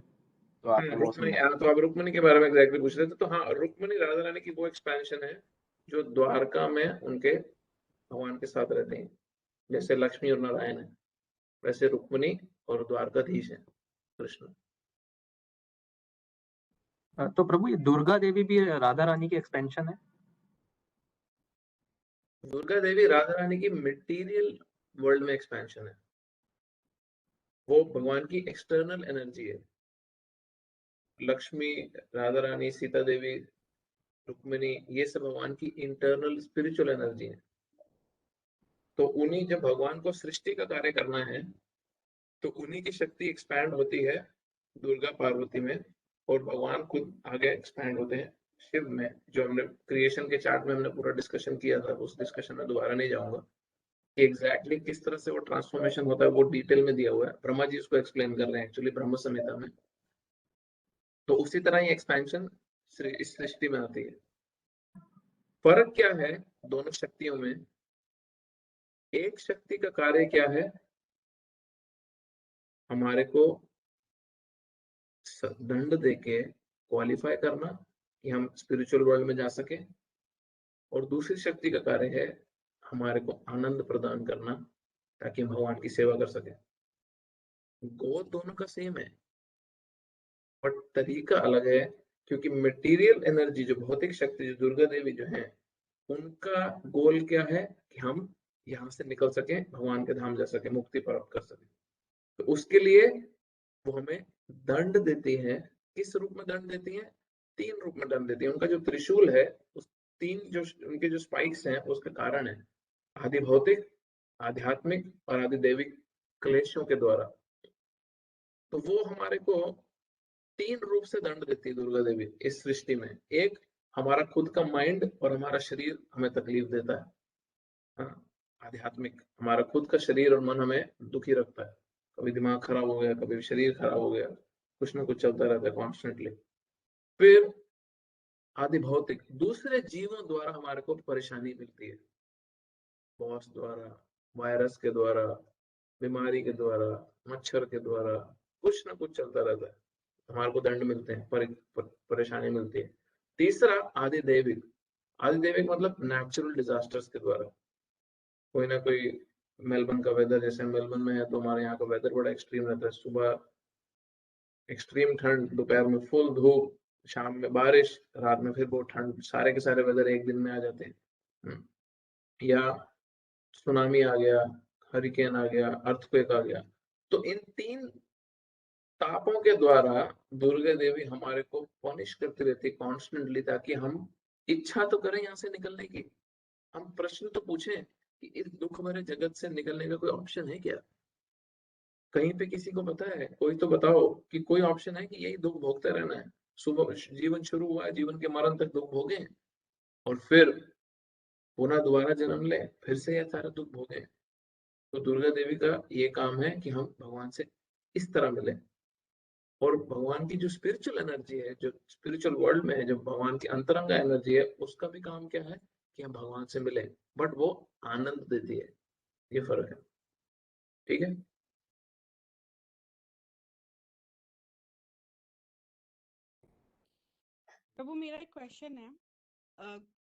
तो आपने वो रुक्मणी, समझा। तो आप रुक्मणी के बारे में एग्जैक्टली पूछ रहे थे। तो हाँ, रुक्मणी राधा रानी की वो एक्सपेंशन है जो द्वारका में उनके भगवान के साथ रहते हैं। जैसे लक्ष्मी और नारायण है, वैसे रुक्मणी और द्वारकाधीश है कृष्ण। तो प्रभु ये दुर्गा देवी भी राधा रानी की एक्सपेंशन है? दुर्गा देवी राधा रानी की मटेरियल वर्ल्ड में एक्सपेंशन है, वो भगवान की एक्सटर्नल एनर्जी है। लक्ष्मी, राधा रानी, सीता देवी, रुक्मिणी, ये सब भगवान की इंटरनल स्पिरिचुअल एनर्जी है। तो उन्हीं, जब भगवान को सृष्टि का कार्य करना है तो उन्हीं की शक्ति एक्सपैंड होती है दुर्गा पार्वती में, और भगवान खुद आगे एक्सपैंड होते हैं शिव में। जो हमने क्रिएशन के चार्ट में हमने पूरा डिस्कशन किया था, उस डिस्कशन में दोबारा नहीं जाऊंगा कि एग्जैक्टली किस तरह से वो ट्रांसफॉर्मेशन होता है, वो डिटेल में दिया हुआ है। ब्रह्मा जी उसको एक्सप्लेन कर रहे हैं एक्चुअली ब्रह्म संहिता में। तो उसी तरह ही एक्सपेंशन इस सृष्टि में आती है। फर्क क्या है दोनों शक्तियों में? एक शक्ति का कार्य क्या है? हमारे को दंड देके क्वालिफाई करना कि हम स्पिरिचुअल वर्ल्ड में जा सके, और दूसरी शक्ति का कार्य है हमारे को आनंद प्रदान करना ताकि हम भगवान की सेवा कर सके। गोल दोनों का सेम है, बट तरीका अलग है, क्योंकि मटेरियल एनर्जी जो भौतिक शक्ति जो दुर्गा देवी जो है, उनका गोल क्या है कि हम यहाँ से निकल सके, भगवान के धाम जा सके, मुक्ति प्राप्त कर सके। तो उसके लिए वो हमें दंड देती है। किस रूप में दंड देती है? 3 रूप में दंड देती है। उनका जो त्रिशूल है, उस 3 जो उनके जो स्पाइक्स हैं, उसका कारण है आदि भौतिक, आध्यात्मिक और आदि दैविक क्लेशों के द्वारा। तो वो हमारे को 3 रूप से दंड देती है दुर्गा देवी इस सृष्टि में। एक, हमारा खुद का माइंड और हमारा शरीर हमें तकलीफ देता है। हाँ, आध्यात्मिक, हमारा खुद का शरीर और मन हमें दुखी रखता है। कभी दिमाग खराब हो गया, कभी शरीर खराब हो गया, कुछ ना कुछ चलता रहता है कॉन्स्टेंटली। फिर आदि भौतिक, दूसरे जीवों द्वारा हमारे को परेशानी मिलती है, बॉस द्वारा, वायरस के द्वारा, बीमारी के द्वारा, मच्छर के द्वारा, कुछ ना कुछ चलता रहता है, हमारे को दंड मिलते हैं, परेशानी मिलती है। तीसरा, आदि दैविक। आदि दैविक मतलब नेचुरल डिजास्टर्स के द्वारा, कोई ना कोई, मेलबर्न का वेदर, जैसे मेलबर्न में है तो हमारे यहाँ का वेदर बड़ा एक्सट्रीम रहता है। सुबह एक्सट्रीम ठंड, दोपहर में फुल धूप, शाम में बारिश, रात में फिर बहुत ठंड, सारे के सारे वेदर एक दिन में आ जाते हैं। या सुनामी आ गया, हरिकेन आ गया, अर्थक्वेक आ गया। तो इन 3 तापों के द्वारा दुर्गा देवी हमारे को पनिश करती रहती है कॉन्स्टेंटली, ताकि हम इच्छा तो करें यहाँ से निकलने की, हम प्रश्न तो पूछें कि इस दुख भरे जगत से निकलने का कोई ऑप्शन है क्या? कहीं पे किसी को पता है? कोई तो बताओ कि कोई ऑप्शन है कि यही दुख भोगते रहना है? सुबह जीवन शुरू हुआ है, जीवन के मरण तक दुख भोगे और फिर पुनः दोबारा जन्म ले, फिर से यह सारा दुख भोगे। तो दुर्गा देवी का ये काम है कि हम भगवान से इस तरह मिले। और भगवान की जो स्पिरिचुअल एनर्जी है, जो स्पिरिचुअल वर्ल्ड में है, जो भगवान की अंतरंग एनर्जी है, उसका भी काम क्या है कि हम भगवान से मिले, बट वो आनंद देती है। ये फर्क है। ठीक है। प्रभु मेरा एक क्वेश्चन है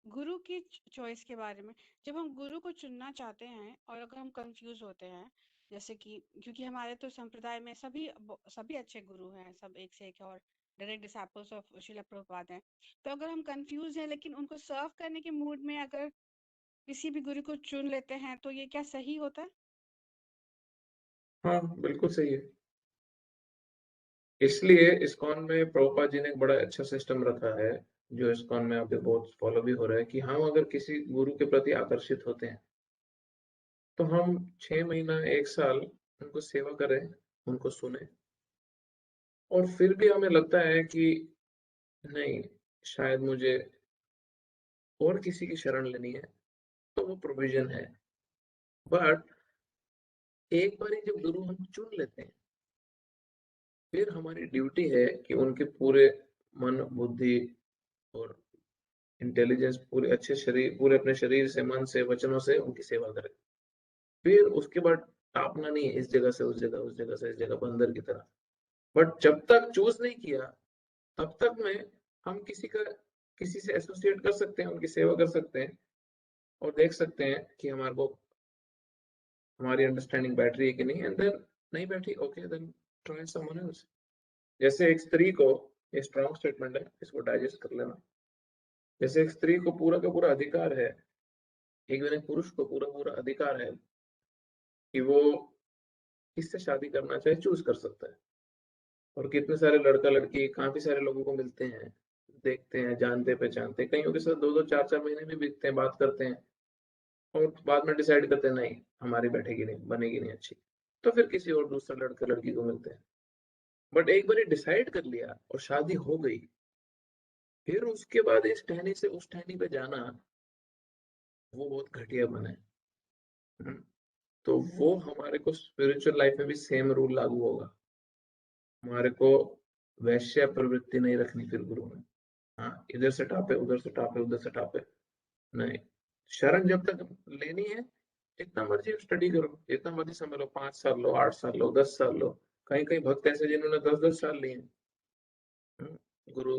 गुरु की चॉइस के बारे में। जब हम गुरु को चुनना चाहते हैं और अगर हम कंफ्यूज होते हैं, जैसे कि क्योंकि हमारे तो संप्रदाय में सभी अच्छे गुरु हैं, सब एक से एक और direct disciples of Srila Prabhupada हैं। तो अगर हम कंफ्यूज हैं लेकिन उनको सर्व करने के मूड में अगर किसी भी गुरु को चुन लेते हैं, तो ये क्या सही होता है? हाँ, बिल्कुल सही है। इसलिए इस्कॉन में प्रभुपाद जी ने एक बड़ा अच्छा सिस्टम रखा है, जो इस्कॉन में अभी बहुत फॉलो भी हो रहा है, कि हम अगर किसी गुरु के प्रति आकर्षित होते हैं तो हम 6 महीना 1 साल उनको सेवा करें, उनको सुने, और फिर भी हमें लगता है कि नहीं, शायद मुझे और किसी की शरण लेनी है, तो वो प्रोविजन है। बट एक बार जब गुरु हम चुन लेते हैं, फिर हमारी ड्यूटी है कि उनके पूरे मन, बुद्धि और इंटेलिजेंस, पूरे अच्छे शरीर, पूरे अपने शरीर से, मन से, वचनों से उनकी सेवा करें। फिर उसके बाद टापना नहीं है इस जगह से उस जगह, उस जगह से इस जगह, बंदर की तरह। बट जब तक चूज नहीं किया, तब तक में हम किसी से एसोसिएट कर सकते हैं, उनकी सेवा कर सकते हैं, और देख सकते हैं कि हमारे को हमारी अंडरस्टैंडिंग बैठ रही है कि नहीं, एंड देन नहीं बैठी, okay then try someone else. जैसे एक स्त्री को, ये स्ट्रॉन्ग स्टेटमेंट है, इसको डाइजेस्ट कर लेना। जैसे एक स्त्री को पूरा का पूरा अधिकार है, एक पुरुष को पूरा पूरा अधिकार है कि वो किससे शादी करना चाहे, चूज कर सकता है। और कितने सारे लड़का लड़की काफी सारे लोगों को मिलते हैं, देखते हैं, जानते पहचानते हैं, कईयों के साथ 2-2 4-4 महीने भी बीतते हैं, बात करते हैं, और बाद में डिसाइड करते हैं नहीं, हमारी बैठेगी नहीं, बनेगी नहीं अच्छी, तो फिर किसी और दूसरे लड़के लड़की को मिलते हैं। बट एक बार डिसाइड कर लिया और शादी हो गई, फिर उसके बाद इस टहनी से उस टहनी पे जाना, वो बहुत घटिया बना है। तो वो हमारे को स्पिरिचुअल लाइफ में भी सेम रूल लागू होगा। हमारे को वैश्य प्रवृत्ति नहीं रखनी फिर गुरु में। हाँ, इधर से टापे, उधर से टापे, उधर से टापे नहीं। शरण जब तक लेनी है, जितना मर्जी स्टडी करो, जितना मर्जी समझ लो, 5 साल लो, 8 साल लो, 10 साल लो। कहीं कहीं भक्त ऐसे जिन्होंने 10-10 साल लिए गुरु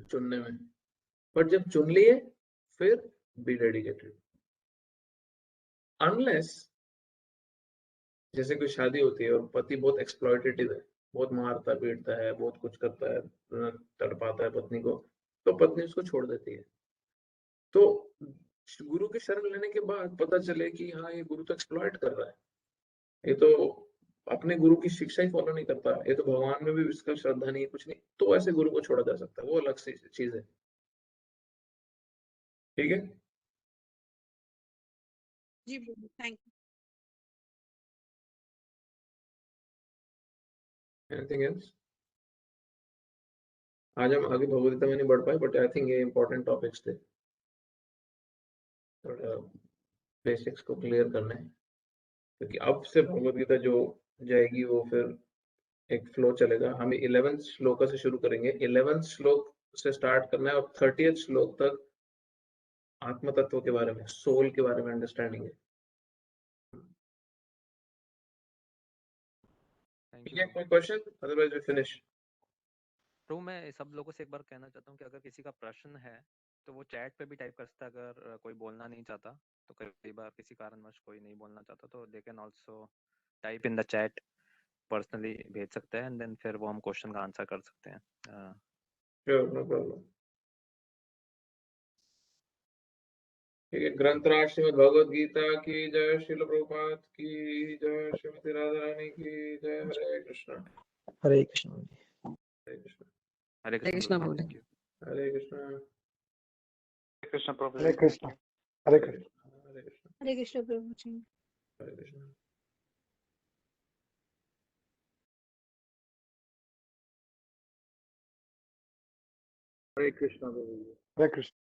चुनने में। पर जब चुन लिए, फिर बी डेडिकेटेड। अनलेस जैसे कोई शादी होती है और पति बहुत एक्सप्लॉइटेटिव है, बहुत मारता पीटता है, बहुत कुछ करता है, तड़पाता है पत्नी को, तो पत्नी उसको छोड़ देती है। तो गुरु की शरण लेने के बाद पता चले कि हाँ, ये गुरु तो एक्सप्लॉइट कर रहा है, ये तो अपने गुरु की शिक्षा ही फॉलो नहीं करता, ये तो भगवान में भी इसका श्रद्धा नहीं है, कुछ नहीं, तो ऐसे गुरु को छोड़ा जा सकता है, वो अलग सी चीज है। ठीक है। जी प्रभु, थैंक यू। Anything else? आज हम आगे भगवद गीता में नहीं बढ़ पाए, बट आई थिंक ये इंपॉर्टेंट टॉपिक्स थे, थोड़ा बेसिक्स को क्लियर करना है, क्योंकि अब से भगवद गीता जो जाएगी वो फिर एक फ्लो चलेगा। हम 11th श्लोक से शुरू करेंगे, 11th श्लोक से स्टार्ट करना है और 30th श्लोक तक आत्म तत्व के बारे में, सोल के बारे में अंडरस्टैंडिंग है। थैंक ठीक यू है, प्रभु। कोई क्वेश्चन? Otherwise we finish. प्रभु मैं सब लोगों से एक बार कहना चाहता हूँ कि अगर किसी का प्रश्न है तो वो चैट पे भी टाइप कर सकता है, अगर कोई बोलना नहीं चाहता तो कई बार किसी कारणवश कोई नहीं बोलना चाहता तो they can also type in the chat, personally भेज सकते हैं एंड देन फिर वो हम क्वेश्चन का आंसर कर सकते हैं। Sure, no problem. ठीक है, ग्रंथराज श्रीमद् भगवद गीता की जय, श्रील प्रभुपाद की जय, श्रीमती राधा रानी की जय। हरे कृष्णा। हरे कृष्ण। हरे कृष्णा। हरे हरे कृष्ण कृष्णा प्रभु, बोले। Thank you. हरे कृष्णा। कृष्ण प्रभु हरे जी। कृष्ण। हरे हरे कृष्ण। कृष्णा। हरे कृष्णा। हरे कृष्ण प्रभु जी। हरे कृष्णा। हरे कृष्ण प्रभु जी। हरे कृष्ण।